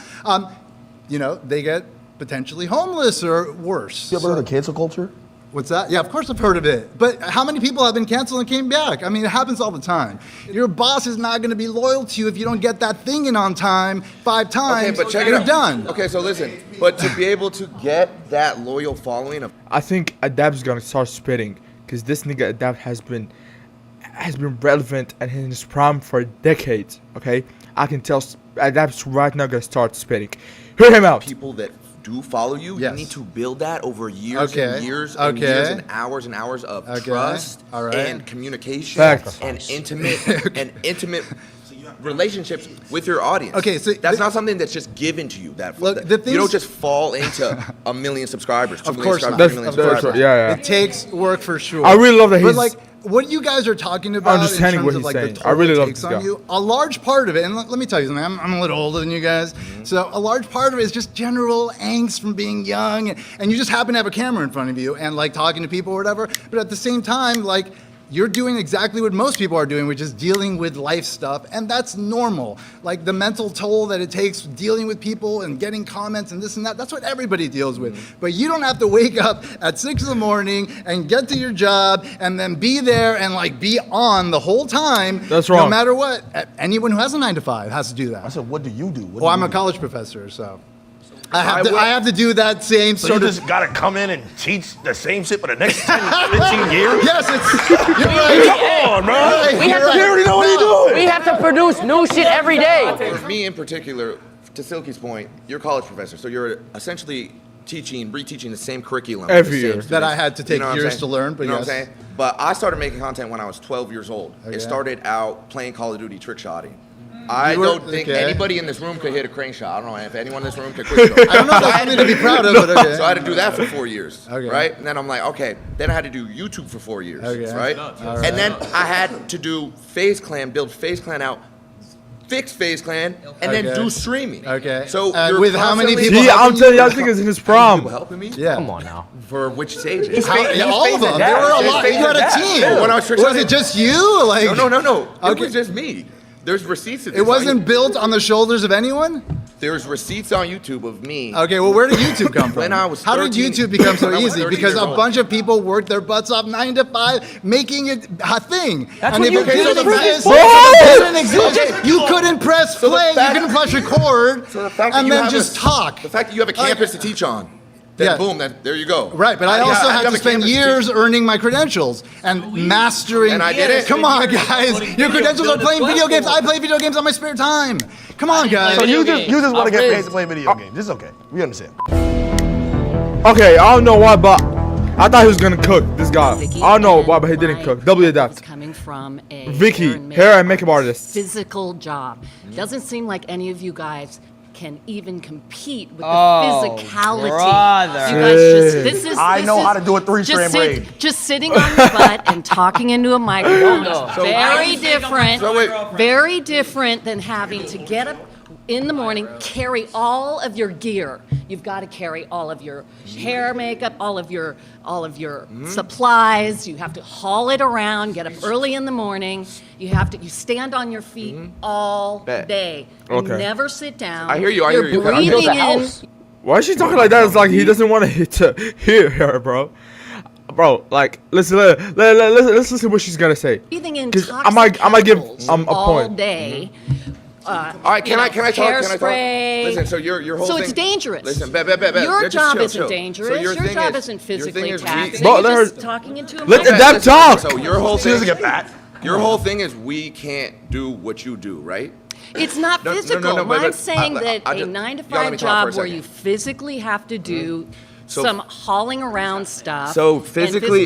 they get potentially homeless or worse.
You ever heard of cancel culture?
What's that? Yeah, of course I've heard of it. But how many people have been canceled and came back? I mean, it happens all the time. Your boss is not going to be loyal to you if you don't get that thing in on time 5 times.
Okay, but check it
you're
out.
done.
Okay, so listen, but to be able to get that loyal following of
I think Adab's gonna start spitting because this nigga Adab has been relevant and in his prime for decades. Okay, I can tell Adab's right now gonna start spitting. Hear him out.
people that do follow you,
Yes.
you need to build that over years
Okay.
and years and
Okay.
years and hours of
Okay.
trust
All right.
and communication
Facts.
and intimate relationships with your audience.
Okay, so
that's not something that's just given to you.
Look, the
you
things-
don't just fall into 1 million subscribers, 2
Of
million
course
subscribers,
not.
3 million
Of course
subscribers.
Yeah.
It takes work for sure.
I really love that
But
he's
like what you guys are talking about in
understanding
terms
what
of
he's
like
saying.
the
I
toll
really
it
love
takes
this
on
guy.
you, a large part of it, and let me tell you something, I'm a little older than you guys, so a large part of it is just general angst from being young, and you just happen to have a camera in front of you and like talking to people or whatever, but at the same time, like, you're doing exactly what most people are doing, which is dealing with life stuff, and that's normal. Like the mental toll that it takes dealing with people and getting comments and this and that, that's what everybody deals with. But you don't have to wake up at 6 in the morning and get to your job and then be there and like be on the whole time.
That's
No
wrong.
matter what. Anyone who has a 9-to-5 has to do that.
I said, what do you do?
Well, I'm a college professor, so I have to do that same
So you
sort of.
just gotta come in and teach the same shit for the next 10, 15 years?
Yes, you're right.
Come on, bro.
We have
You already know what you're doing.
We have to produce new shit every day.
For me in particular, to Silky's point, you're a college professor, so you're essentially reteaching the same curriculum to
Every
the same
year.
That I
students.
had to take
what I'm
years
saying?
to learn, but
you know
yes.
what I'm saying? But I started making content when I was 12 years old.
Okay.
It started out playing Call of Duty trick shotting. I
You were-
don't think
okay.
anybody in this room could hit a crane shot. I don't know if anyone in this room could quick scope.
I don't know if that's something to be proud of, but okay.
So I had to do that for 4 years,
Okay.
right? And then I'm like, okay. Then I had to do YouTube for 4 years,
Okay.
right?
All right.
And then I had to do FaZe Clan, build FaZe Clan out, fix FaZe Clan, and then
Okay.
do streaming.
Okay.
So
And
you're
with how many
constantly-
people
See, I'm
helping
telling
you?
y'all niggas in his prom.
People helping me?
Yeah.
Come on now.
For which stages?
Yeah, all of them. There were a lot. You had a team.
Yeah, when I was trick
Was
shotting-
it just you? Like
No. It
Okay.
was just me. There's receipts of this.
It wasn't built on the shoulders of anyone?
There's receipts on YouTube of me.
Okay, well, where did YouTube come from?
When I was
How did
13
YouTube become so
when I was
easy?
13
Because
years
a
old.
bunch of people worked their butts off 9 to 5, making it a thing.
That's
and
what
if
you
it
did
didn't
in
exist,
the
it didn't exist.
Okay.
You couldn't press
So the
play, you
fact-
couldn't press record,
So the fact that
and
you
then
have
just
a,
talk.
The fact that you have a campus to teach on, then
Yeah.
boom, there you go.
Right, but I
Yeah,
also
I
had
have
to
a
spend
campus to
years
teach.
earning my credentials and mastering.
And I did it.
Come on, guys. Your credentials are playing video games. I play video games on my spare time. Come on, guys.
So you just want to
I'm
get paid
Riz.
to play video games. It's okay. We understand.
Okay, I don't know why, but I thought he was gonna cook. This guy. I don't know why, but he didn't cook. Double adapt.
Coming from a
Vicky, hair and makeup artist.
physical job. Doesn't seem like any of you guys can even compete with the
Oh,
physicality.
brother.
You guys just this is
I
this
know
is
how to do a 3-strand braid.
Just sitting on your butt and talking into a microphone.
So-
Very different.
So wait.
Very different than having to get up in the morning, carry all of your gear. You've got to carry all of your hair, makeup, all of your supplies. You have to haul it around. Get up early in the morning. You stand on your feet all day. You
Okay.
never sit down.
I hear you.
You're breathing in.
Why is she talking like that? It's like he doesn't want to hear her, bro. Bro, like, listen, let's listen to what she's gonna say.
Breathing in
'Cause
toxic
I might give
chemicals
a
all
point.
day.
All right, can I talk?
Hairspray.
Listen, so your whole
So
thing.
it's dangerous.
Listen, bet.
Your
Just
job
chill,
isn't
chill.
dangerous.
So
your
thing
job
is-
isn't
your
physically
thing is
taxing.
Bro,
You're
let her-
just talking into a
Let
microphone.
them talk.
So your whole
She
thing.
doesn't get mad.
Your whole thing is we can't do what you do, right?
It's not
No, no,
physical.
no, but-
I'm saying that
I
a
just-
9 to
y'all let
5
me talk for a
job where
second.
you physically have to do
So-
some hauling around stuff.
So
and
I physically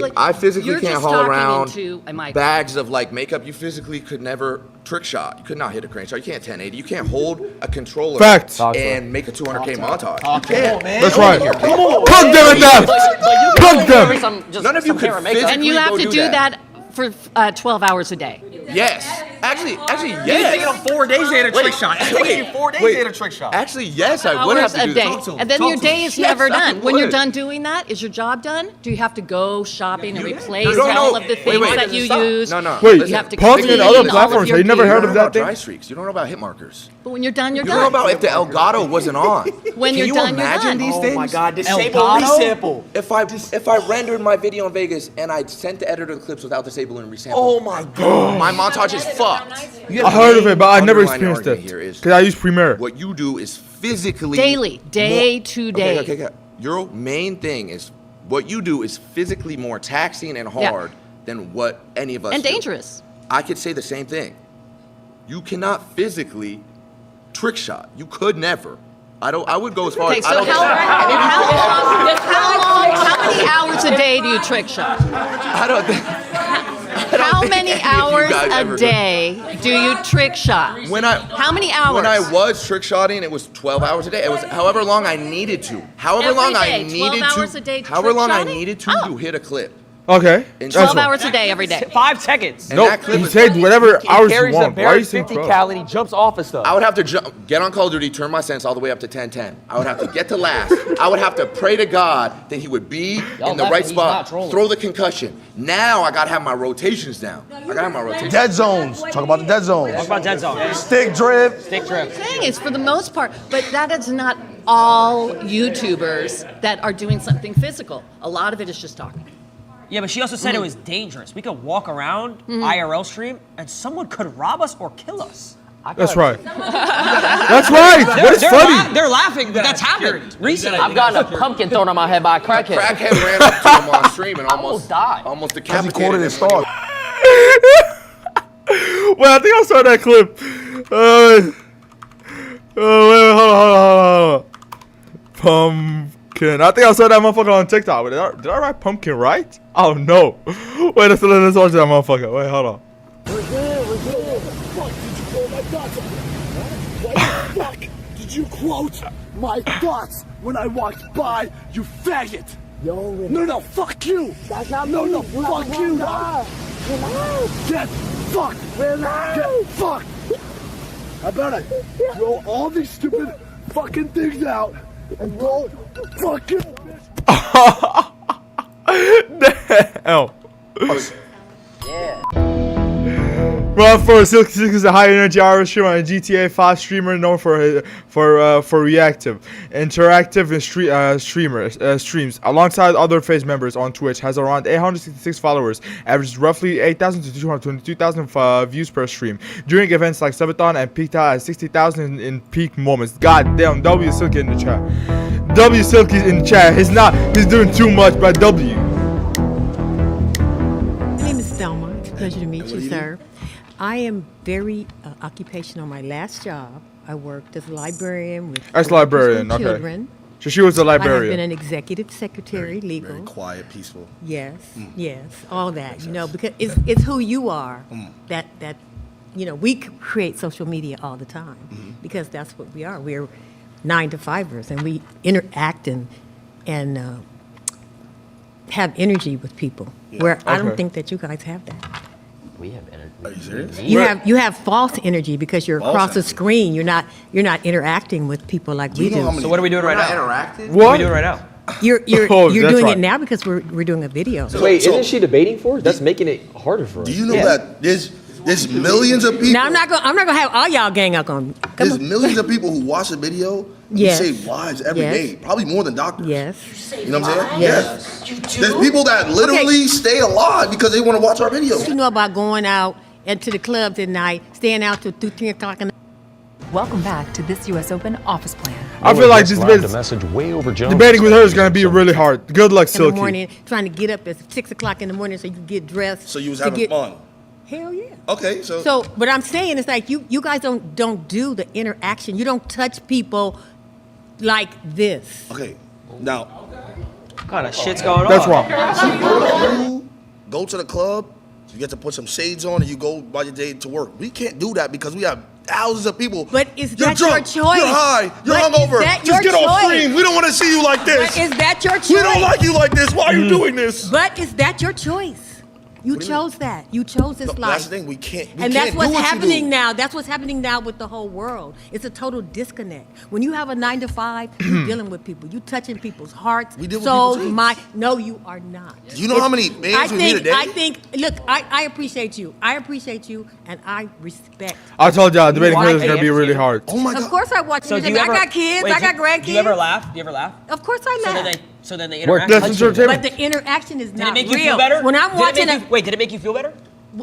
you're
can't
just
haul
talking
around
into a microphone.
bags of like makeup. You physically could never trick shot. You could not hit a crane shot. You can't 1080. You can't hold a controller
Facts.
and make a 200K montage. You can't.
That's right.
Come
Cook them in that. Cook them.
None of you could physically
and you have
go
to do that for 12 hours a day.
Yes. Actually,
You're
yes.
taking them 4 days to hit a trick shot. It's taking you 4 days to hit a trick shot.
Actually, yes, I would have
Hours
to
a
do
day.
that.
And then your day is
Yes,
never
I
done. When you're
would.
done doing that, is your job done? Do you have to go shopping and replace
No,
all
no.
of the
Wait,
things
wait.
that you
Stop.
use?
No.
Wait,
You have to
pausing
clean
in other
all of
platforms.
your
Have you never
gear.
heard of that
dry
thing?
streaks. You don't know about hit markers.
But when you're done, you're
You
done.
don't know about if the Elgato wasn't on.
When
Can
you're
you
done, you're
imagine
done.
these
Oh
things?
my God, disable
Elgato?
resample.
If I rendered my video in Vegas and I sent the editor the clips without disabling and resample,
Oh my God.
my montage is fucked.
I heard of it, but I never
Underlying
experienced
argument
it.
here is
Cause I use Premiere.
what you do is physically
Daily, day to day.
Okay. Your main thing is what you do is physically more taxing and hard than what any of us
And
do.
dangerous.
I could say the same thing. You cannot physically trick shot. You could never. I would go as far
Okay,
as
so how many hours a day do you trick shot?
I don't think.
How many hours
guys
a
ever do.
day do you trick shot? How many hours?
When I was trick shotting, it was 12 hours a day. It was however long I needed to. However
Every
long I
day, 12
needed
hours
to.
a day
However
trick
long I
shotting?
needed to hit a clip.
Okay.
In
12
total.
hours a day, every day.
5 seconds.
And
No,
that clip
he
is-
said whatever
He
hours you
carries a
want. Why are
Barrett
you saying
50
12?
cal and he jumps off and stuff.
I would have to get on Call of Duty, turn my sense all the way up to 10-10. I would have to get to last. I would have to pray to God that he would be in the right
he's not
spot,
trolling.
throw the concussion. Now I gotta have my rotations down. I gotta have my rotations.
Dead zones. Talk about the dead zones.
Talk about dead zone.
Stick drift.
Stick drift.
Thing is, for the most part, but that is not all YouTubers that are doing something physical. A lot of it is just talking.
Yeah, but she also said it was dangerous. We could walk around IRL stream and someone could rob us or kill us.
That's right. That's right. What is funny?
They're laughing. That's happened recently. I've gotten a pumpkin thrown on my head by a crackhead.
Crackhead ran up to him on stream and almost
died.
Almost
Because he
decapitated
quoted his
him.
thought.
Well, I think I saw that clip. Wait, hold on. Pumpkin. I think I saw that motherfucker on TikTok. Did I write pumpkin right? Oh no. Wait, let's watch that motherfucker. Wait, hold on.
Fuck did you quote my thoughts when I walked by, you faggot? No, fuck you. That's not no, fuck you. Get fucked. Get fucked. I better throw all these stupid fucking things out and go fuck you.
Damn.
Yeah.
Run for Silky Six is a high energy hour streamer and GTA 5 streamer known for reactive, interactive and streams. Alongside other Phase members on Twitch, has around 866 followers, averages roughly 8,000 to 222,000 views per stream. During events like Subathon and peaked out at 60,000 in peak moments. God damn, W Silky in the chat. W Silky in the chat. He's doing too much, but W.
My name is Thelma. It's a pleasure to meet you, sir. I am very occupational. My last job, I worked as a librarian with
Ex-librarian, okay.
children.
So she was a
I have
librarian.
been an executive secretary, legal.
Very quiet, peaceful.
Yes, yes, all that. You know, because it's who you are. That we create social media all the time because that's what we are. We're 9-to-5ers, and we interact and have energy with people. Where I don't think that you guys have that.
We have energy.
Are you serious?
You have false energy because you're across the screen. You're not interacting with people like we do.
So what are we doing right now?
Interactive?
What are we doing right now?
You're
Oh,
you're
that's
doing
right.
it now because we're doing a video.
Wait, isn't she debating for us? That's making it harder for us.
Do you know that there's millions of people?
Now I'm not gonna have all y'all gang up on me.
There's millions of people who watch the video and
Yes.
save lives every day.
Yes.
Probably more than doctors.
Yes.
You know what I'm saying?
Yes.
There's people that literally stay alive because they want to watch our videos.
You know about going out into the clubs at night, staying out till 2, 3 o'clock in the
Welcome back to this U.S. Open office plan.
I feel like this
a message way over Jones.
debating with her is gonna be really hard. Good luck,
in the
Silky.
morning, trying to get up at 6 o'clock in the morning so you can get dressed.
So you was
to
having
get-
fun.
Hell yeah.
Okay, so
So what I'm saying is like you guys don't do the interaction. You don't touch people like this.
okay. Now,
What kind of shit's going on?
That's wrong.
you go to the club, you get to put some shades on, and you go by your day to work. We can't do that because we have thousands of people.
But is
You're
that your
drunk,
choice?
You're high. You're
But is
hungover.
that
Just
your
get off
choice?
screen. We don't want to see you like this.
But is that your choice?
We don't like you like this. Why are you doing this?
But is that your choice? You
What do you mean?
chose that. You chose this
No,
life.
that's the thing. We can't. We
And
can't
that's
do
what's
what you
happening
do.
now. That's what's happening now with the whole world. It's a total disconnect. When you have a 9 to 5, you're dealing with people. You touching people's hearts,
We deal with
souls,
people's
mind. No, you are not.
Do you know how many bands we need a day?
I think. Look, I appreciate you. I appreciate you, and I respect.
I told y'all debating with her is
Hey,
gonna be really
Anthony.
hard.
Oh my
Of
God.
course, I watch
So
it.
do you
I
ever,
got kids.
wait,
I got grandkids.
Do you ever laugh? Do you ever laugh?
Of course, I
So
laugh.
then they
Work,
interact.
that's
touch you.
entertainment.
But the interaction is
Did
not
it make you
real.
feel better?
When I'm
Did it
watching
make you- wait, did it make you feel better?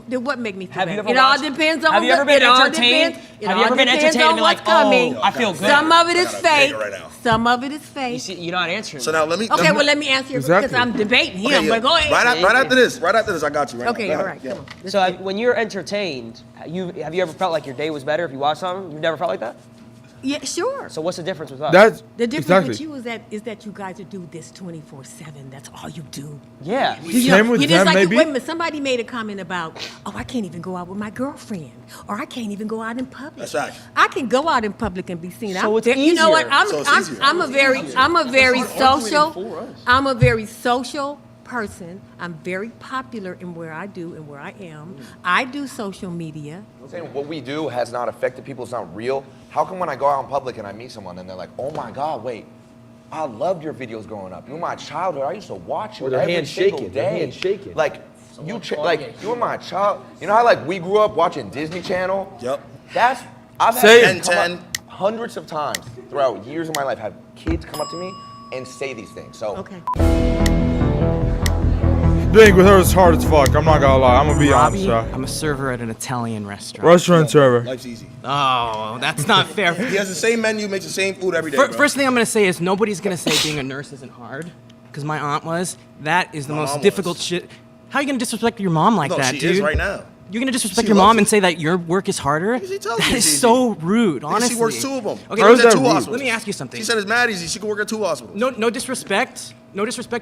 Then what make me feel
Have you
better?
ever
It all
watched-
depends on
have you ever been
it all
entertained?
depends- it
Have you
all
ever been
depends
entertained
on
and been
what's
like,
coming.
oh, I feel good?
Some of it is
I got a
fake.
banger right now.
Some of it is
You
fake.
see, you're not answering.
So now let me.
Okay, well let me answer you
Exactly.
because I'm debating him.
Okay, yeah.
But go ahead.
Right after this. Right after this, I got you. Right
Okay,
now. Go
all
ahead.
right, come on.
So when you're entertained, have you ever felt like your day was better if you watched something? You've never felt like that?
Yeah, sure.
So what's the difference with us?
That's
The difference
exactly.
with you is that you guys do this 24/7. That's all you do.
yeah.
Same with
you just
them,
like
maybe?
wait a minute, somebody made a comment about, oh, I can't even go out with my girlfriend, or I can't even go out in public.
That's right.
I can go out in public and be seen.
So it's
You know what?
easier.
So it's easier.
I'm a very social. I'm a very social person. I'm very popular in where I do and where I am. I do social media.
I'm saying what we do has not affected people. It's not real. How come when I go out in public and I meet someone and they're like, "Oh my God, wait, I loved your videos growing up. You were my childhood. I used to watch you
Or their
every
hands
single
shaking,
day.
their hands shaking.
Like you were my child. You know how like we grew up watching Disney Channel.
Yep.
That's I've
Say
had
it.
kids come up hundreds of times throughout years of my life. Have kids come up to me and say these things. So
Okay.
Debating with her is hard as fuck. I'm not gonna lie. I'm gonna be honest,
Robbie,
y'all.
I'm a server at an Italian restaurant.
Restaurant server.
Life's easy.
Oh, that's not fair.
He has the same menu, makes the same food every day. bro.
First thing I'm gonna say is nobody's gonna say being a nurse isn't hard, because my aunt was. That is the
My
most
mom
difficult
was.
shit. How are you gonna disrespect your mom like
No,
that,
she
dude?
is right now.
You're gonna disrespect
She
your
loves
mom
it.
and say that your work is harder?
She tells me
That
it's
is
easy.
so rude,
Nigga,
honestly.
she works 2 of them.
Okay,
She works
How's
at
that
2
rude?
hospitals.
let me ask you something.
She said it's mad easy. She could work at 2 hospitals.
No disrespect,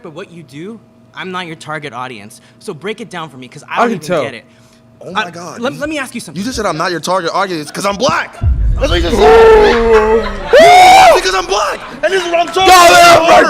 but what you do, I'm not your target audience. So break it down for me, because I don't
can
even
tell.
get it.
Oh my God.
Let me ask you something.
You just said I'm not your target audience because I'm black. That's what you just said. Because I'm black. And this is what I'm talking about. I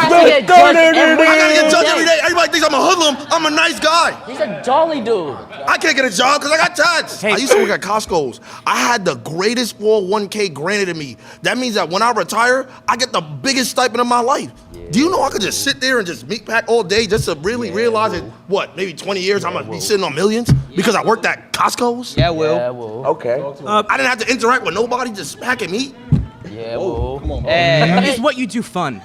gotta get judged every day. Everybody thinks I'm a hoodlum. I'm a nice guy.
He's a jolly dude.
I can't get a job because I got tats. I used to work at Costco's. I had the greatest 401k granted to me. That means that when I retire, I get the biggest stipend of my life. Do you know I could just sit there and just meat pack all day just to really realize that, what, maybe 20 years I'm gonna be sitting on millions because I worked at Costco's?
Yeah, Will.
okay.
I didn't have to interact with nobody, just packing meat.
Yeah, Will.
Come on, bro.
Is what you do fun?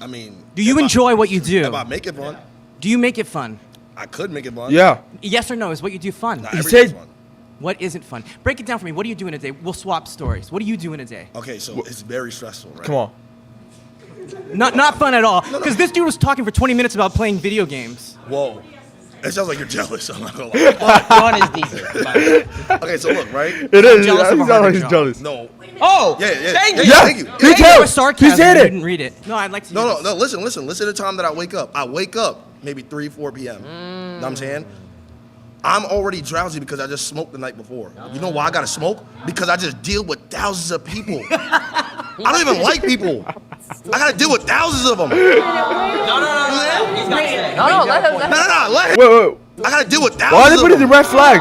I mean,
Do you enjoy what you do?
if I make it fun,
Do you make it fun?
I could make it fun.
Yeah.
Yes or no? Is what you do fun?
Not every day's fun.
What isn't fun? Break it down for me. What do you do in a day? We'll swap stories. What do you do in a day?
Okay, so it's very stressful, right?
Come on.
Not fun at all. Because this dude was talking for 20 minutes about playing video games.
Whoa. It sounds like you're jealous. I'm not gonna lie.
Fun is decent.
Okay, so look, right?
It is.
jealous
He
of a
sounds
harder
like he's
job.
jealous.
No.
Oh,
Yeah.
thank you.
Yeah.
Thank you.
Me
There
too.
was sarcasm.
He said
You
it.
didn't read it. No, I'd like to. hear
No. Listen to the time that I wake up. I wake up maybe 3, 4 p.m. Know what I'm saying? I'm already drowsy because I just smoked the night before. You know why I gotta smoke? Because I just deal with thousands of people. I don't even like people. I gotta deal with thousands of them.
No. He's got to say.
No, let him.
No.
Wait.
I gotta deal with thousands.
Why are they putting the red flag?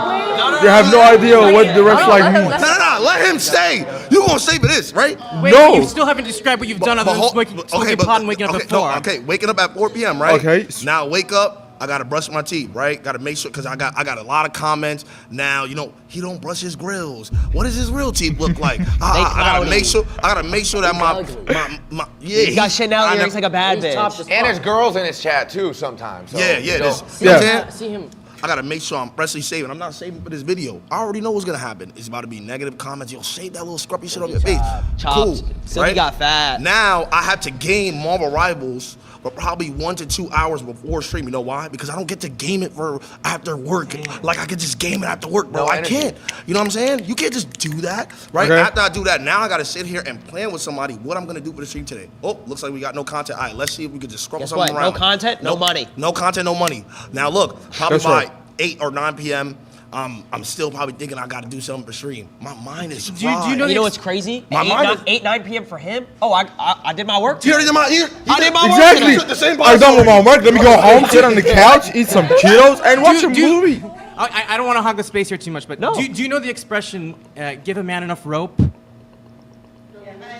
You have no idea what the red flag means.
No, let him stay. You gonna stay for this, right?
Wait,
No.
you still haven't described what you've done other than smoking pot and waking up at 4.
Okay, waking up at 4 p.m., right?
Okay.
Now wake up. I gotta brush my teeth, right? Gotta make sure, cause I got a lot of comments. Now, he don't brush his grills. What does his real teeth look like? I gotta make sure. I gotta make sure that my yeah.
He's got Chanel earrings like a bad bitch.
And there's girls in his chat too sometimes. So,
Yeah.
you know.
You know what I'm saying? I gotta make sure I'm freshly shaving. I'm not shaving for this video. I already know what's gonna happen. It's about to be negative comments. Yo, shave that little scruffy shit off your face. Cool,
Silky got fat.
Now I have to game Marvel Rivals, but probably 1 to 2 hours before stream. You know why? Because I don't get to game it for after work. Like I could just game it after work, bro. I can't. You know what I'm saying? You can't just do that, right?
Okay.
After I do that, now I gotta sit here and plan with somebody what I'm gonna do for the stream today. Oh, looks like we got no content. All right, let's see if we could just scruff
Guess
something
what?
around.
No content, no money.
No content, no money. Now look, probably
That's
by
right.
8 or 9 p.m. I'm still probably thinking I got to do something for stream. My mind is
Do you
fried.
know
You know what's crazy?
My mind
9 p.m. for him? Oh, I did my work.
He already did my ear.
I did my work.
Exactly.
took the same
I done with my work. Let me go home, sit on the
Okay.
couch, eat some Cheetos, and watch a movie.
I don't want to hog the space here too much, but
No.
do you know the expression, give a man enough rope?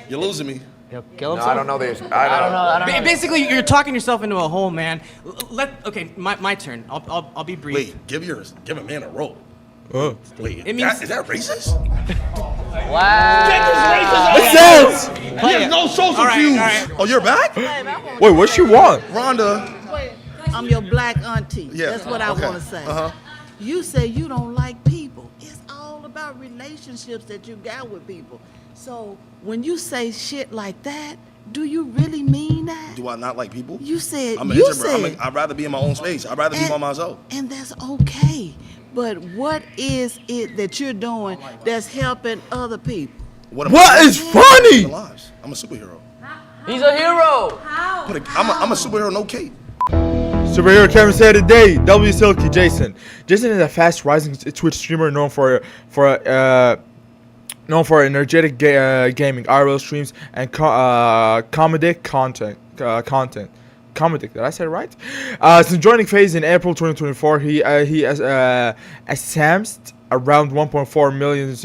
You're losing me.
Kill
No,
himself?
I don't know this. I don't know.
Basically, you're talking yourself into a hole, man. Okay, my turn. I'll be brief.
Wait, give a man a rope. Wait,
It means-
is that racist?
Wow.
It says.
He has no social cues. Oh, you're back?
Wait, what you want?
Rhonda.
I'm your black auntie.
Yeah,
That's what I
okay.
want to say.
Uh-huh.
You say you don't like people. It's all about relationships that you got with people. So when you say shit like that, do you really mean that?
Do I not like people?
You said
I'm an
you
introvert.
said,
I'd rather be in my own space. I'd rather be by myself.
and that's okay. But what is it that you're doing that's helping other people?
What is funny?
I'm a superhero.
He's a hero.
I'm a superhero, no cape.
Superhero Kevin said today. W Silky Jason. Jason is a fast rising Twitch streamer known for energetic gaming, IRL streams, and comedic content. Comedic, did I say it right? Since joining FaZe in April 2024, he has amassed around 1.4 million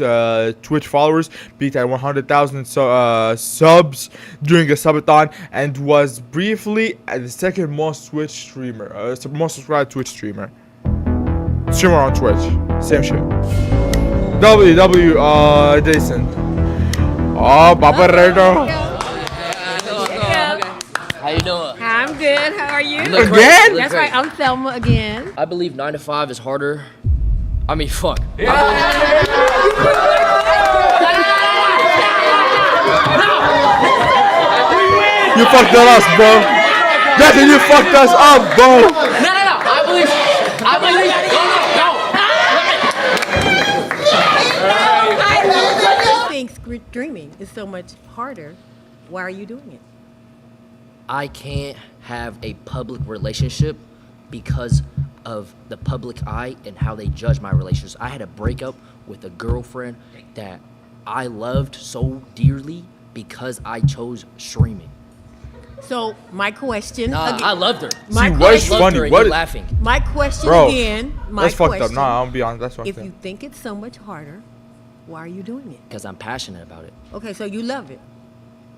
Twitch followers, beat at 100,000 subs during a subathon, and was briefly the second most Twitch streamer, most subscribed Twitch streamer on Twitch. Same shit. Jason. Oh, Papa Redo.
How you doing?
I'm good. How are you?
You look
Again?
great. You look
That's
great.
right. I'm Thelma again.
I believe 9 to 5 is harder. I mean, fuck.
You fucked us, bro. Jason, you fucked us up, bro.
No. I believe.
I think dreaming is so much harder. Why are you doing it?
I can't have a public relationship because of the public eye and how they judge my relationships. I had a breakup with a girlfriend that I loved so dearly because I chose streaming.
So my question.
Nah, I loved her.
My
See, what is
question,
loved
funny?
her and
What
you're
is-
laughing.
my question
Bro,
again. My
that's fucked
question,
up. Nah, I'm gonna be honest. That's fucked
If
up.
you think it's so much harder, why are you doing it?
Because I'm passionate about it.
Okay, so you love it.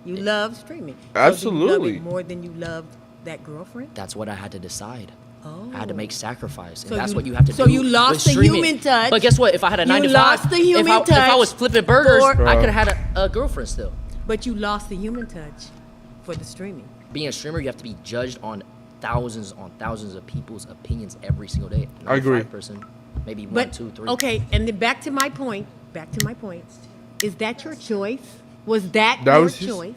You love streaming. So do you
Absolutely.
love it more than you loved that girlfriend?
That's what I had to decide.
Oh.
I had to make sacrifice, and
So
that's
you-
what you have to
so
do.
you lost
with
the
streaming.
human touch.
But guess what? If I had a 9 to 5,
lost the human
if I was
touch
flipping burgers,
for-
I could have had a girlfriend still.
But you lost the human touch for the streaming.
Being a streamer, you have to be judged on thousands of people's opinions every single day.
I agree.
5%, maybe one,
But
2, 3.
okay, and then back to my point. Is that your choice? Was that
That
your
was his-
choice?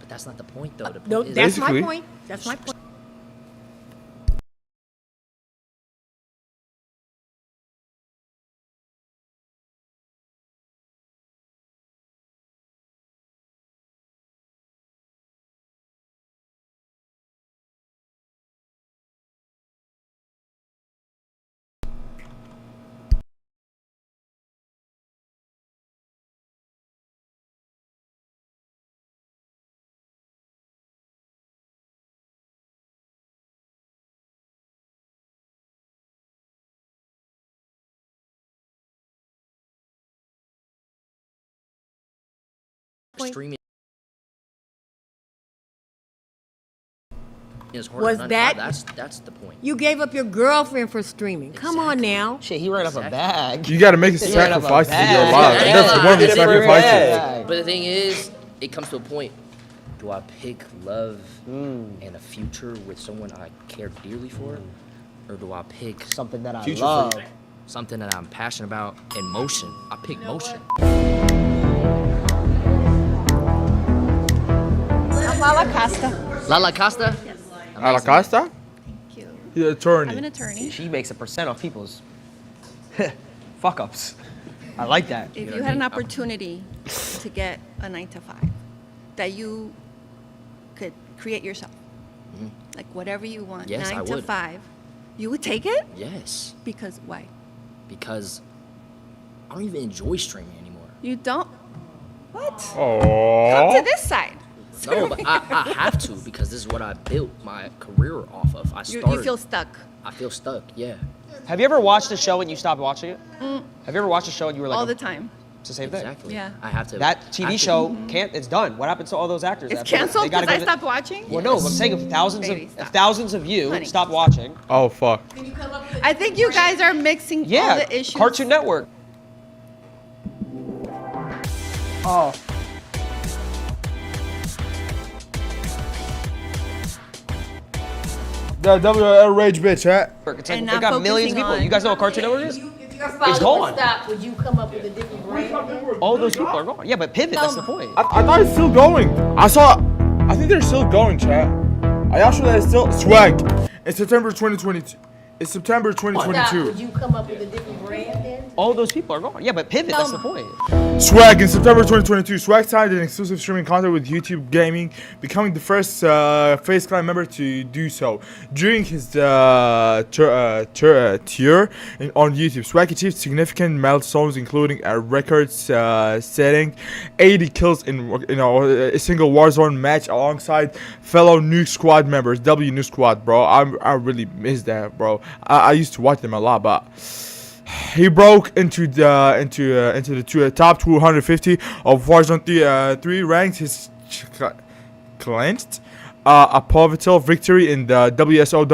But that's not the point, though. The point
No,
is
that's my
Basically.
point. That's my point.
Streaming is
Was that-
that's the point.
You gave up your girlfriend for streaming. Come on now.
Shit, he ran up a bag.
You gotta make a sacrifice to your life. And that's one of the sacrifices.
But the thing is, it comes to a point. Do I pick love and a future with someone I care dearly for? Or do I pick
something that I
future
love?
for something that I'm passionate about and motion? I pick motion.
I'm Lala Costa.
Lala Costa?
A la Costa?
Thank you.
He's an attorney.
I'm an attorney.
She makes a percent off people's fuck ups. I like that.
If you had an opportunity to get a 9 to 5 that you could create yourself, like whatever you want,
Yes,
9
I
to
would.
5, you would take it?
Yes.
Because why?
Because I don't even enjoy streaming anymore.
You don't? What?
Aww.
Come to this side.
No, but I have to because this is what I built my career off of. I
You
started.
feel stuck.
I feel stuck. Yeah.
Have you ever watched a show and you stopped watching it? Have you ever watched a show and you were like,
All the time.
It's the same thing.
Exactly.
Yeah.
I have to.
That
I
TV
have to-
show can't. It's done. What happens to all those actors?
It's
after that?
canceled
They gotta
because I
go
stopped watching?
Well, no, I'm saying if
Baby, stop.
thousands of you
Honey.
stopped watching.
Oh, fuck.
I think you guys are mixing all
Yeah,
the issues.
Cartoon Network. Oh.
The WL Rage bitch, huh?
It's
And
like,
not
they got millions of
focusing
people.
on-
You guys know what Cartoon Network is?
It's
gone.
Stop. Would you come up with a different brand?
All those people are gone. Yeah, but pivot. That's the point.
I thought it's still going. I think they're still going, chat. Are y'all sure that it's still swag? It's September 2022. It's September
Stop.
2022.
Would you come up with a different brand then?
All those people are gone. Yeah, but pivot. That's the point.
Swag in September 2022. Swag signed an exclusive streaming contract with YouTube Gaming, becoming the first FaZe Clan member to do so. During his tour on YouTube, Swag achieved significant milestones, including a record-setting 80 kills in a single Warzone match alongside fellow Nuke Squad members. W Nuke Squad, bro. I really miss that, bro. I used to watch them a lot, but. He broke into the top 250 of Warzone 3 ranks. His clinched a pivotal victory in the WSOW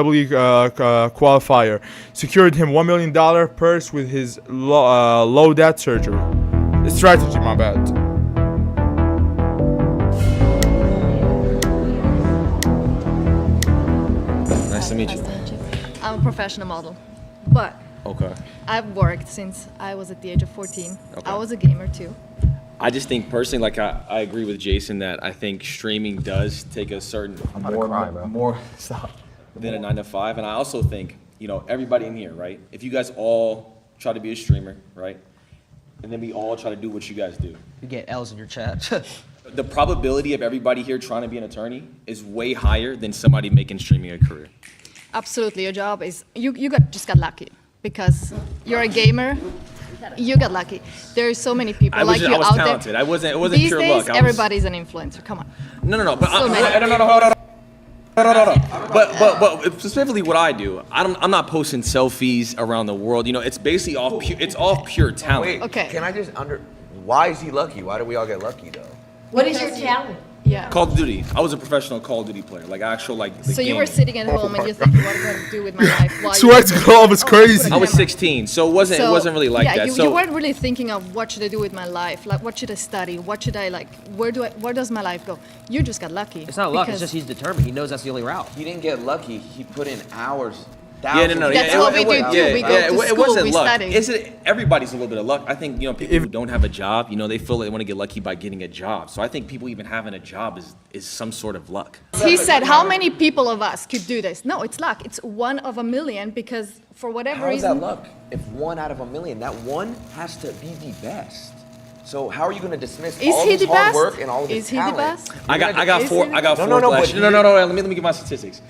qualifier, secured him $1 million purse with his loadout surgery. Strategy, my bad.
Nice to meet you.
I'm a professional model, but
Okay.
I've worked since I was at the age of 14.
Okay.
I was a gamer too.
I just think personally, like I agree with Jason that I think streaming does take a certain more stop than a 9 to 5, and I also think everybody in here, right? If you guys all try to be a streamer, right, and then we all try to do what you guys do,
You get L's in your chat.
the probability of everybody here trying to be an attorney is way higher than somebody making streaming a career.
Absolutely, your job is just got lucky because you're a gamer. You got lucky. There's so many people
I was
like you
just
out
talented.
there.
It wasn't
These
pure
days,
luck.
everybody's an influencer. Come on.
No. But
So many.
hold on. But specifically what I do, I'm not posting selfies around the world. It's basically all pure talent.
Wait,
Okay.
Can I just why is he lucky? Why do we all get lucky though?
What is your talent?
Yeah.
Call of Duty. I was a professional Call of Duty player, like actual like. The
So you were
gaming.
sitting at home and you think, what am I going to do with my life? While
Swag's glove is crazy.
I was 16, so it wasn't really like
yeah,
that.
you weren't really thinking of what should I do with my life, like what should I study, what should I like, where does my life go? You just got lucky.
It's not luck. It's
because-
just he's determined. He knows that's the only route.
He didn't get lucky. He put in hours.
Yeah, no.
That's what we do too. We go to
it
school,
wasn't
we
luck.
study.
Everybody's a little bit of luck. I think people who don't have a job, they feel like they want to get lucky by getting a job. So I think people even having a job is some sort of luck.
He said, how many people of us could do this? No, it's luck. It's 1 of a million because for whatever
How is
reason.
that luck? If 1 out of a million, that one has to be the best. So how are you going to dismiss
Is
all
he
this
the
hard
best?
work and all of
Is
this
he the
talent?
best?
I got four. I got four.
No,
last
but
year. No. Let me give my statistics.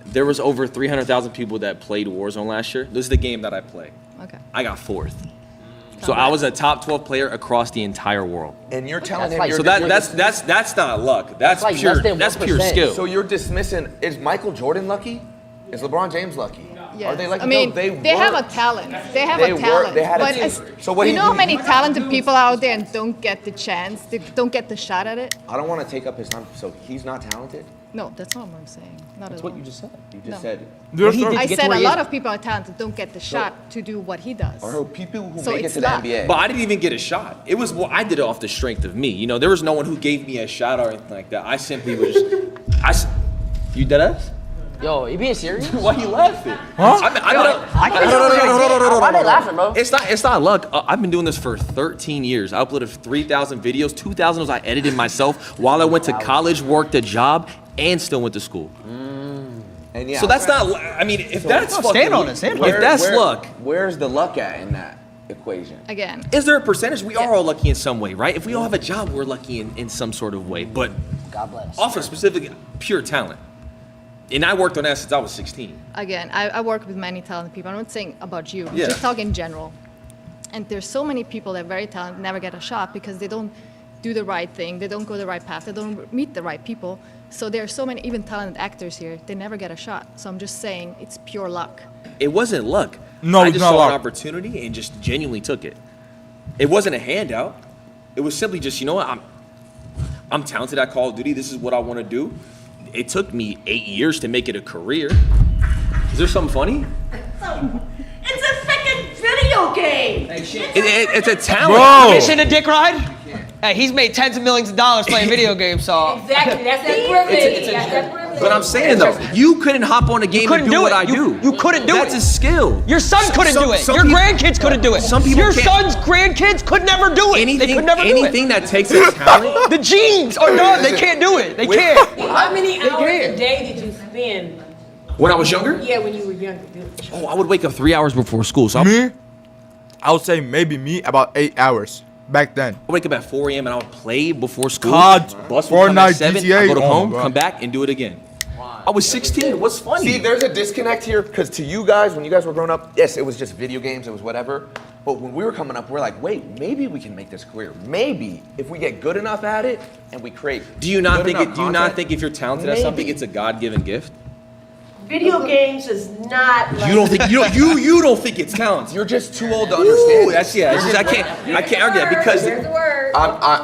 There was over 300,000 people that played Warzone last year. This is the game that I play.
Okay.
I got 4th. So I was a top 12 player across the entire world.
And you're telling him
So
you're
that's not luck. That's
like
pure.
less than
That's pure
1%.
skill.
So you're dismissing. Is Michael Jordan lucky? Is LeBron James lucky? Are they like?
I mean,
no,
they have a talent. They have a talent.
They had a
but
team. So what
you
do
know how
do?
many talented people out there and don't get the chance, they don't get the shot at it?
I don't want to take up his time. So he's not talented.
No, that's not what I'm saying. Not
That's
at
what
all.
you just said. You just
No.
said.
I said a lot of people are talented, don't get the shot to do what he does.
Or people who
So
make it
it's
to the
luck.
NBA.
But I didn't even get a shot. It was, well, I did it off the strength of me. You know, there was no one who gave me a shot or anything like that. I simply was just, you dead ass?
Yo, you being serious?
Why you laughing?
Huh?
Why
are they laughing, bro?
It's not luck. I've been doing this for 13 years. I uploaded 3,000 videos. 2,000 was I edited myself while I went to college, worked a job, and still went to school.
And yeah,
So that's not. I mean, if that's
No,
fucking,
stand on it, stand on it.
if that's
Where-
luck,
Where's the luck at in that equation?
Again.
is there a percentage? We are all lucky in some way, right? If we all have a job, we're lucky in some sort of way. But
God bless.
off of specific pure talent. And I worked on that since I was 16.
Again, I work with many talented people. I'm not saying about you.
Yeah.
Just talk in general. And there's so many people that are very talented, never get a shot because they don't do the right thing. They don't go the right path. They don't meet the right people. So there are so many, even talented actors here, they never get a shot. So I'm just saying it's pure luck.
It wasn't luck.
No,
I
it's
just
not
saw
luck.
an opportunity and just genuinely took it. It wasn't a handout. It was simply just, you know what, I'm talented at Call of Duty. This is what I want to do. It took me 8 years to make it a career. Is there something funny?
It's a freaking video game.
It's a talent.
You ever seen a dick ride? Hey, he's made tens of millions of dollars playing video games, so.
Exactly, that's that privilege. That's that privilege.
But I'm saying though, you couldn't hop on a game and do what I do.
You couldn't do it.
That's a skill.
Your son couldn't do it. Your grandkids couldn't do it.
Some people
Your
can't.
son's grandkids could never do it. They could never do it.
Anything that takes a talent.
The genes are done. They can't do it. They can't.
How many
They
hours
can't.
a day did you spend?
When I was younger?
Yeah, when you were younger.
Oh, I would wake up 3 hours before school. So
Me? I would say maybe me about 8 hours back then.
I wake up at 4 a.m. and I would play before school.
COD,
Bus would come at
Fortnite,
7.
GTA,
I go to
oh my
home,
God.
come back, and do it again. I was 16. What's funny?
See, there's a disconnect here because to you guys, when you guys were growing up, yes, it was just video games, it was whatever. But when we were coming up, we're like, wait, maybe we can make this career. Maybe if we get good enough at it and we create.
Do you not
good
think?
enough
Do you not
content,
think if you're talented at something, it's a God-given gift?
Video games is not like.
You don't think you don't think it's talent.
You're just too old to understand.
Ooh, that's yeah. It's just, I can't argue that because
There's the word.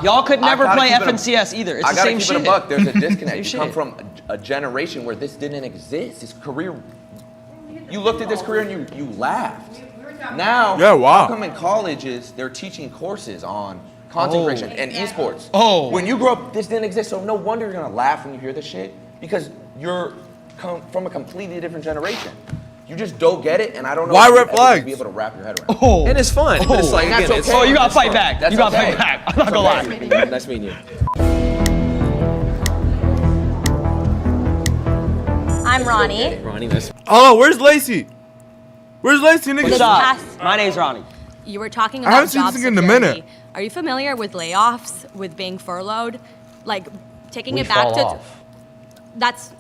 Y'all could
I
never
gotta
play
keep it a-
FNCS either. It's
I
the
gotta
same
keep
shit.
it a buck. There's a disconnect. You
Same
come
shit.
from a generation where this didn't exist. This career, you looked at this career and you laughed. Now,
Yeah, wow.
how come in colleges they're teaching courses on content creation and esports?
Oh.
When you grew up, this didn't exist. So no wonder you're gonna laugh when you hear this shit because you're from a completely different generation. You just don't get it, and I don't know
Why
if
red
you'll ever
flags?
be able to wrap your head around.
Oh.
and it's fun. But it's like
And that's
again, it's
okay.
Oh, you gotta
That's
fight
fine.
back.
That's
You gotta
okay.
fight back. I'm not gonna
It's
lie.
Nice meeting you.
I'm Ronnie.
Ronnie, nice.
Oh, where's Lacey? Where's Lacey, nigga?
What's up? My name's Ronnie.
You were talking
I
about
haven't seen
job
this thing in a
security.
minute.
Are you familiar with layoffs, with being furloughed? Like taking
We
it back
fall
to
off.
that's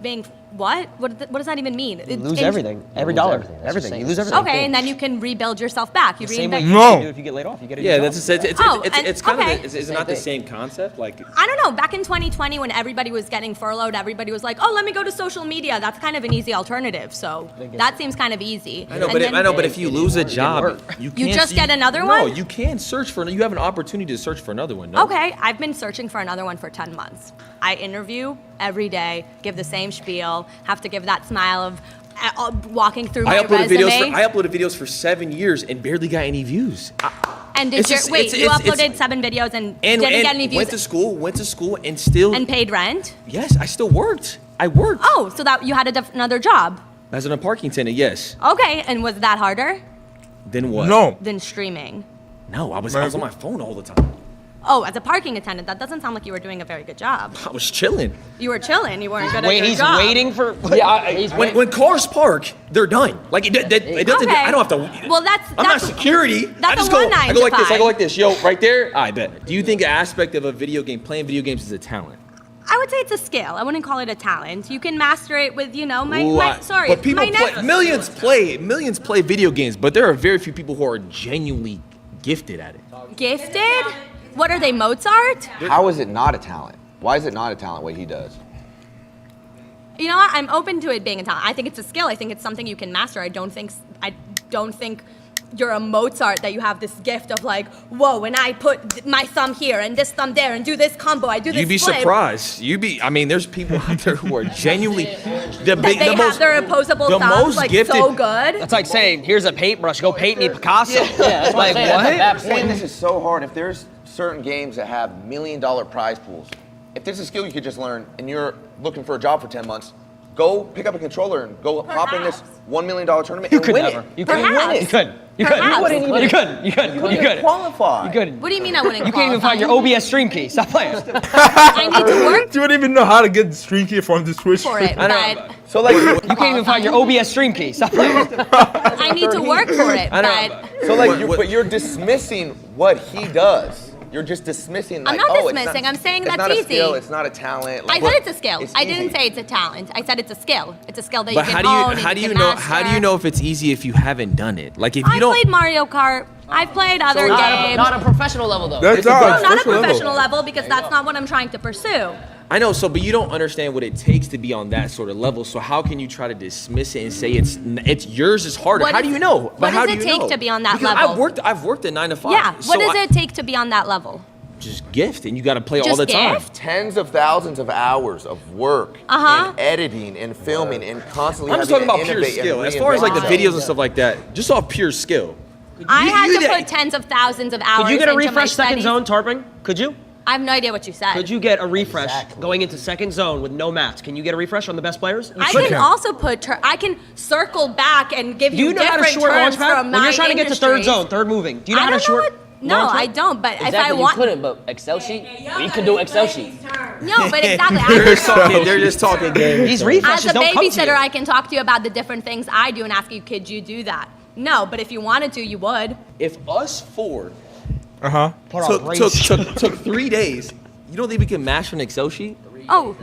being what? What does that even mean?
You lose everything. Every dollar. Everything. You lose everything.
Okay, and then you can rebuild yourself back. You
The same way
reinvent.
you
No.
should do if you get laid off. You get a
Yeah,
new
that's
job.
it's
Oh, and-
it's kind
okay.
of is it not the same concept? Like
I don't know. Back in 2020, when everybody was getting furloughed, everybody was like, "Oh, let me go to social media." That's kind of an easy alternative. So that seems kind of easy.
I know,
And
but
then-
if you lose a job, you can't.
just get another
No,
one?
you can search for. You have an opportunity to search for another one. No?
Okay, I've been searching for another one for 10 months. I interview every day, give the same spiel, have to give that smile of walking through my
I uploaded
resume.
videos for 7 years and barely got any views.
And did
It's
you
just-
wait?
it's-
You
it's-
uploaded 7 videos and,
And,
didn't
and
get any views
went to school, and still.
and paid rent?
Yes, I still worked. I worked
Oh, so that you had another job?
as a parking attendant. Yes.
Okay, and was that harder
Then what?
No.
than streaming?
No, I was on my phone all the time.
Oh, as a parking attendant, that doesn't sound like you were doing a very good job.
I was chilling.
You were chilling. You weren't good at
Wait,
your
he's
job.
waiting for.
Yeah, when cars park, they're done. Like it doesn't.
Okay.
I don't have to.
Well, that's
I'm not security.
that's
I just
a
go.
one
I go like this. I
9
go
to
like this. Yo, right there. I bet. Do you think an aspect of a video game, playing video games, is a talent?
I would say it's a skill. I wouldn't call it a talent. You can master it with,
Ooh,
sorry,
but people
my
play.
nephew.
Millions play video games, but there are very few people who are genuinely gifted at it.
Gifted? What are they, Mozart?
How is it not a talent? Why is it not a talent what he does?
You know what? I'm open to it being a talent. I think it's a skill. I think it's something you can master. I don't think you're a Mozart, that you have this gift of like, whoa, when I put my thumb here and this thumb there and do this combo, I do this
You'd be
flip.
surprised. I mean, there's people out there who are genuinely
They have their opposable
the
thumbs
most
like
gifted-
so good.
That's like saying, here's a paintbrush, go paint me Picasso.
Yeah,
that's
like
like,
what?
what?
I'm saying this is so hard. If there's certain games that have $1 million prize pools, if there's a skill you could just learn and you're looking for a job for 10 months, go pick up a controller and go hop in this $1 million tournament and win it.
You
And win it.
couldn't. You
Perhaps.
couldn't. You couldn't. You couldn't.
You
You
wouldn't
couldn't.
qualify.
You couldn't.
What do you mean I wouldn't
You can't even find your OBS stream key. Stop playing.
I need to work
You wouldn't even know how to get the stream key from the Switch.
for it, but
So like,
You can't even find your OBS stream key. Stop playing.
I need to work for it,
I
but
know.
so like, but you're dismissing what he does. You're just dismissing. Like,
I'm not
oh,
dismissing. I'm saying
it's
that's
not a
easy.
skill. It's not a talent.
I
Like,
said it's a skill.
it's
I didn't
easy.
say it's a talent. I said it's a skill. It's a skill that
But
you
how
can
do you
own and
how do you
can
know
master.
how do you know if it's easy if you haven't done it? Like if you
I
don't.
played Mario Kart. I've played other games.
Not a professional level though.
That's
no,
not
not a
professional
professional
level.
level because that's not what I'm trying to pursue.
I know, so but you don't understand what it takes to be on that sort of level. So how can you try to dismiss it and say it's yours is harder?
What
How
does
do you
it-
know?
what
But how
does
do
it
you
take
know?
to be on that
Because
level?
I've worked a 9 to 5.
Yeah.
So
What does it take to be on that level?
Just gift, and you got to play all
Just
the time.
gift?
Tens of thousands of hours of work
Uh-huh.
and editing and filming and constantly
I'm just
having
talking
to
about pure
innovate and
skill. As far as like the
reinvent
videos and stuff like that, just off pure skill.
I had
you
to
did-
put tens of thousands of hours
Could you get a
into my
refresh second
studies.
zone, Tarping? Could you?
I have no idea what you said.
Could you get a refresh going into second zone with no mats? Can you get a refresh on the best players?
I can also put. I can circle back and give
Do
you
you know how to
different
short
terms
launch pad?
from
When
my
you're trying to get to third
industries.
zone, third moving. Do you know
I
how to
don't
short?
know what- No,
launch
I
pad?
don't. But if I
Exactly,
want,
you couldn't, but Excel sheet, you can do Excel sheet.
no, but exactly.
They're
I
just talking. They're just talking game.
These
As
refreshes
a
don't come to
babysitter,
you.
I can talk to you about the different things I do and ask you, could you do that? No, but if you wanted to, you would.
If us four
Uh-huh.
took 3 days, you don't think we can master an Excel sheet?
Oh,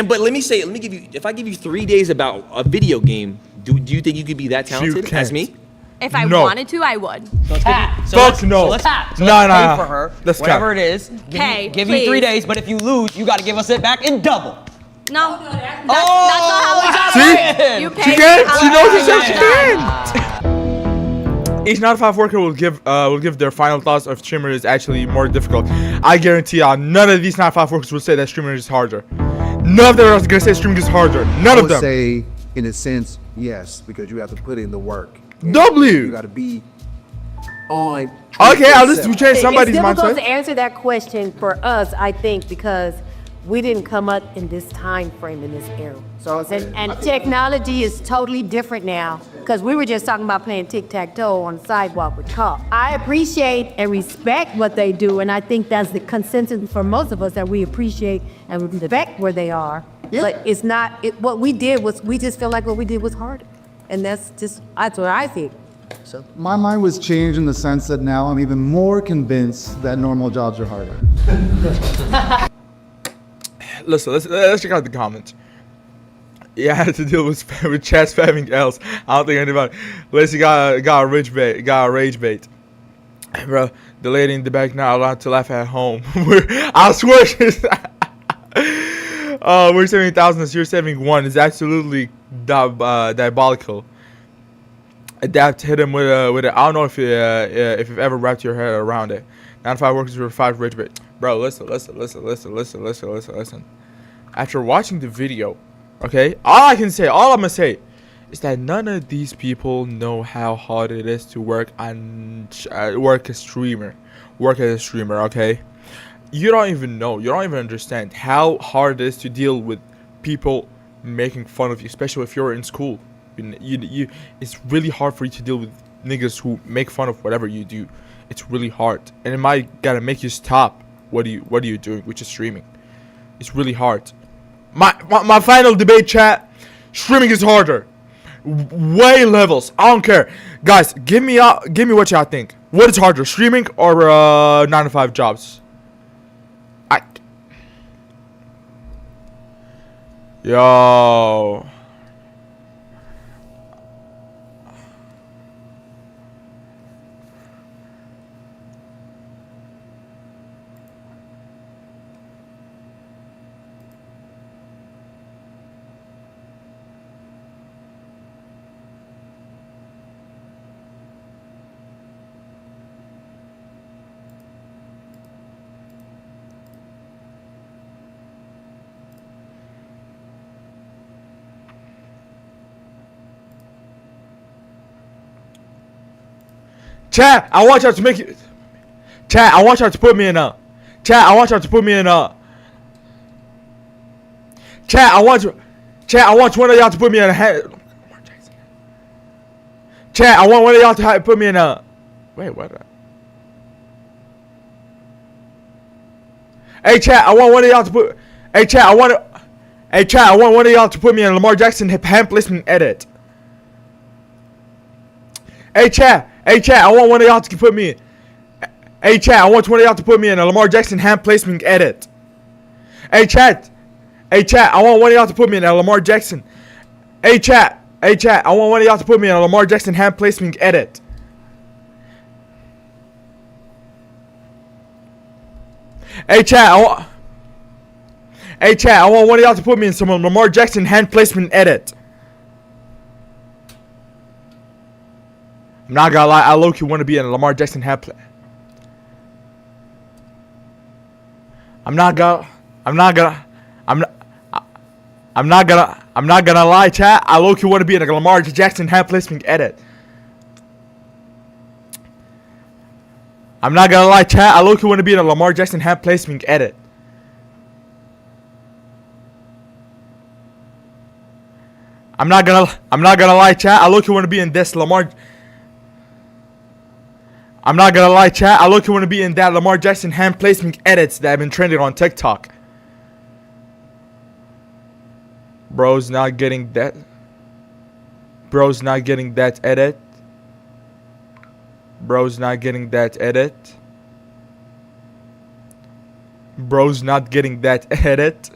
But let me give you. If I give you 3 days about a video game, do you think you could be that talented as
can't.
me?
if I
No.
wanted to, I would.
Fuck no.
So let's
Nah,
pay
nah.
for her,
Let's
whatever
cap.
it is.
Okay,
Give you 3
please.
days, but if you lose, you got to give us it back in double.
No, that's not how it goes.
See?
You
She
pay
can.
me
She
how
knows
much
herself. She
I'm
can. Each 9 to 5 worker will give their final thoughts of streamer is actually more difficult. I guarantee y'all, none of these 9 to 5 workers will say that streamer is harder. None of them are gonna say streaming is harder. None
I
of
would
them.
say, in a sense, yes, because you have to put in the work. You
W.
got to be on.
Okay, I'll listen to change somebody's
It's difficult to
mindset.
answer that question for us, I think, because we didn't come up in this time frame, in this era. And technology is totally different now, because we were just talking about playing tic-tac-toe on the sidewalk with Carl. I appreciate and respect what they do, and I think that's the consensus for most of us, that we appreciate and respect where they are. But it's not, what we did was, we just feel like what we did was harder. And that's what I think. So.
My mind was changed in the sense that now I'm even more convinced that normal jobs are harder.
Listen, let's check out the comments. Yeah, I had to deal with chat spamming else. I don't think anybody. Lacey got a rage bait. Bro, the lady in the back not allowed to laugh at home. I swear she's. We're saving thousands. You're saving one. It's absolutely diabolical. Adapt hit him with a. I don't know if you've ever wrapped your head around it. 9 to 5 workers for 5 rage bait. Bro, listen. After watching the video, okay, all I'm gonna say is that none of these people know how hard it is to work as a streamer, okay? You don't even understand how hard it is to deal with people making fun of you, especially if you're in school. It's really hard for you to deal with niggas who make fun of whatever you do. It's really hard, and it might gotta make you stop what are you doing, which is streaming. It's really hard. My final debate, chat. Streaming is harder. Way levels. I don't care, guys. Give me what y'all think. What is harder, streaming or 9 to 5 jobs? Yo. Chat, I want y'all to make it. Chat, I want y'all to put me in a. Chat, I want y'all to put me in a. Chat, I want one of y'all to put me in a head. Chat, I want one of y'all to put me in a. Wait, what? Hey, chat, I want one of y'all to put. Hey, chat, I want one of y'all to put me in a Lamar Jackson hand placement edit. Hey, chat, I want one of y'all to put me. Hey, chat, I want one of y'all to put me in a Lamar Jackson hand placement edit. Hey, chat, I want one of y'all to put me in a Lamar Jackson. Hey, chat, I want one of y'all to put me in a Lamar Jackson hand placement edit. Hey, chat, I want one of y'all to put me in some Lamar Jackson hand placement edit. I'm not gonna lie, I low-key want to be in a Lamar Jackson hand play. I'm not gonna lie, chat. I low-key want to be in a Lamar Jackson hand placement edit. I'm not gonna lie, chat. I low-key want to be in a Lamar Jackson hand placement edit. I'm not gonna lie, chat. I low-key want to be in this Lamar. I'm not gonna lie, chat. I low-key want to be in that Lamar Jackson hand placement edits that have been trending on TikTok. Bro's not getting that. Bro's not getting that edit. Bro's not getting that edit. Bro's not getting that edit.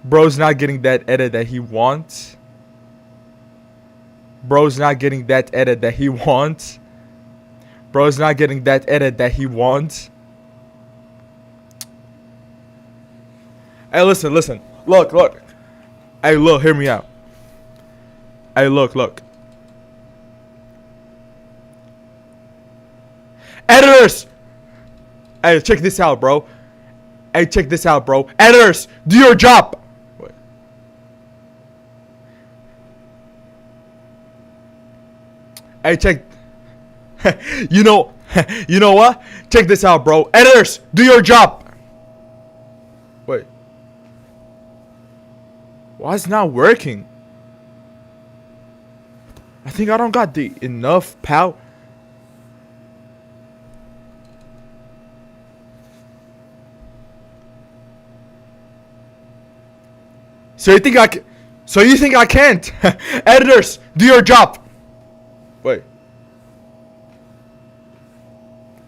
Bro's not getting that edit that he wants. Bro's not getting that edit that he wants. Bro's not getting that edit that he wants. Hey, listen. Look. Hey, look, hear me out. Hey, look. Editors! Hey, check this out, bro. Editors, do your job. Wait. Hey, check. You know what? Check this out, bro. Editors, do your job. Wait. Why is it not working? I think I don't got the enough power. So you think I can't? Editors, do your job.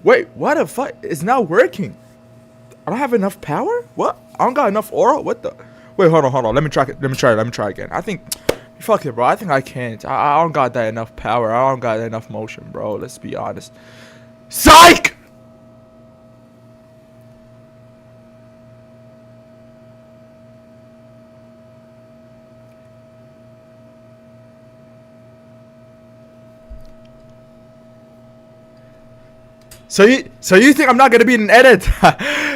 Wait, what the fuck? It's not working. I don't have enough power? What? I don't got enough aura? What the? Wait, hold on. Let me try again. I think, fuck it, bro. I think I can't. I don't got that enough power. I don't got enough motion, bro. Let's be honest. Psych! So you think I'm not gonna be in an edit?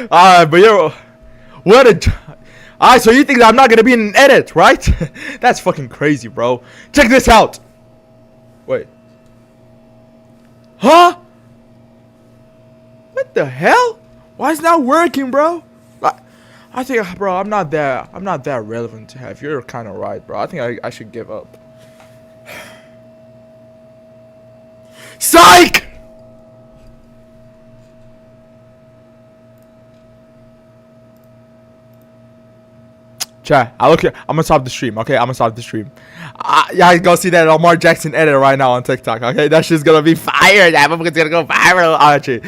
But you're what a. Alright, so you think that I'm not gonna be in an edit, right? That's fucking crazy, bro. Check this out. Wait. Huh? What the hell? Why is it not working, bro? I think, bro, I'm not that relevant to have. You're kind of right, bro. I think I should give up. Psych! Chat, I'm gonna stop the stream, okay? I'm gonna stop the stream. Y'all go see that Lamar Jackson edit right now on TikTok, okay? That shit's gonna be fire. That motherfucker's gonna go viral. Actually,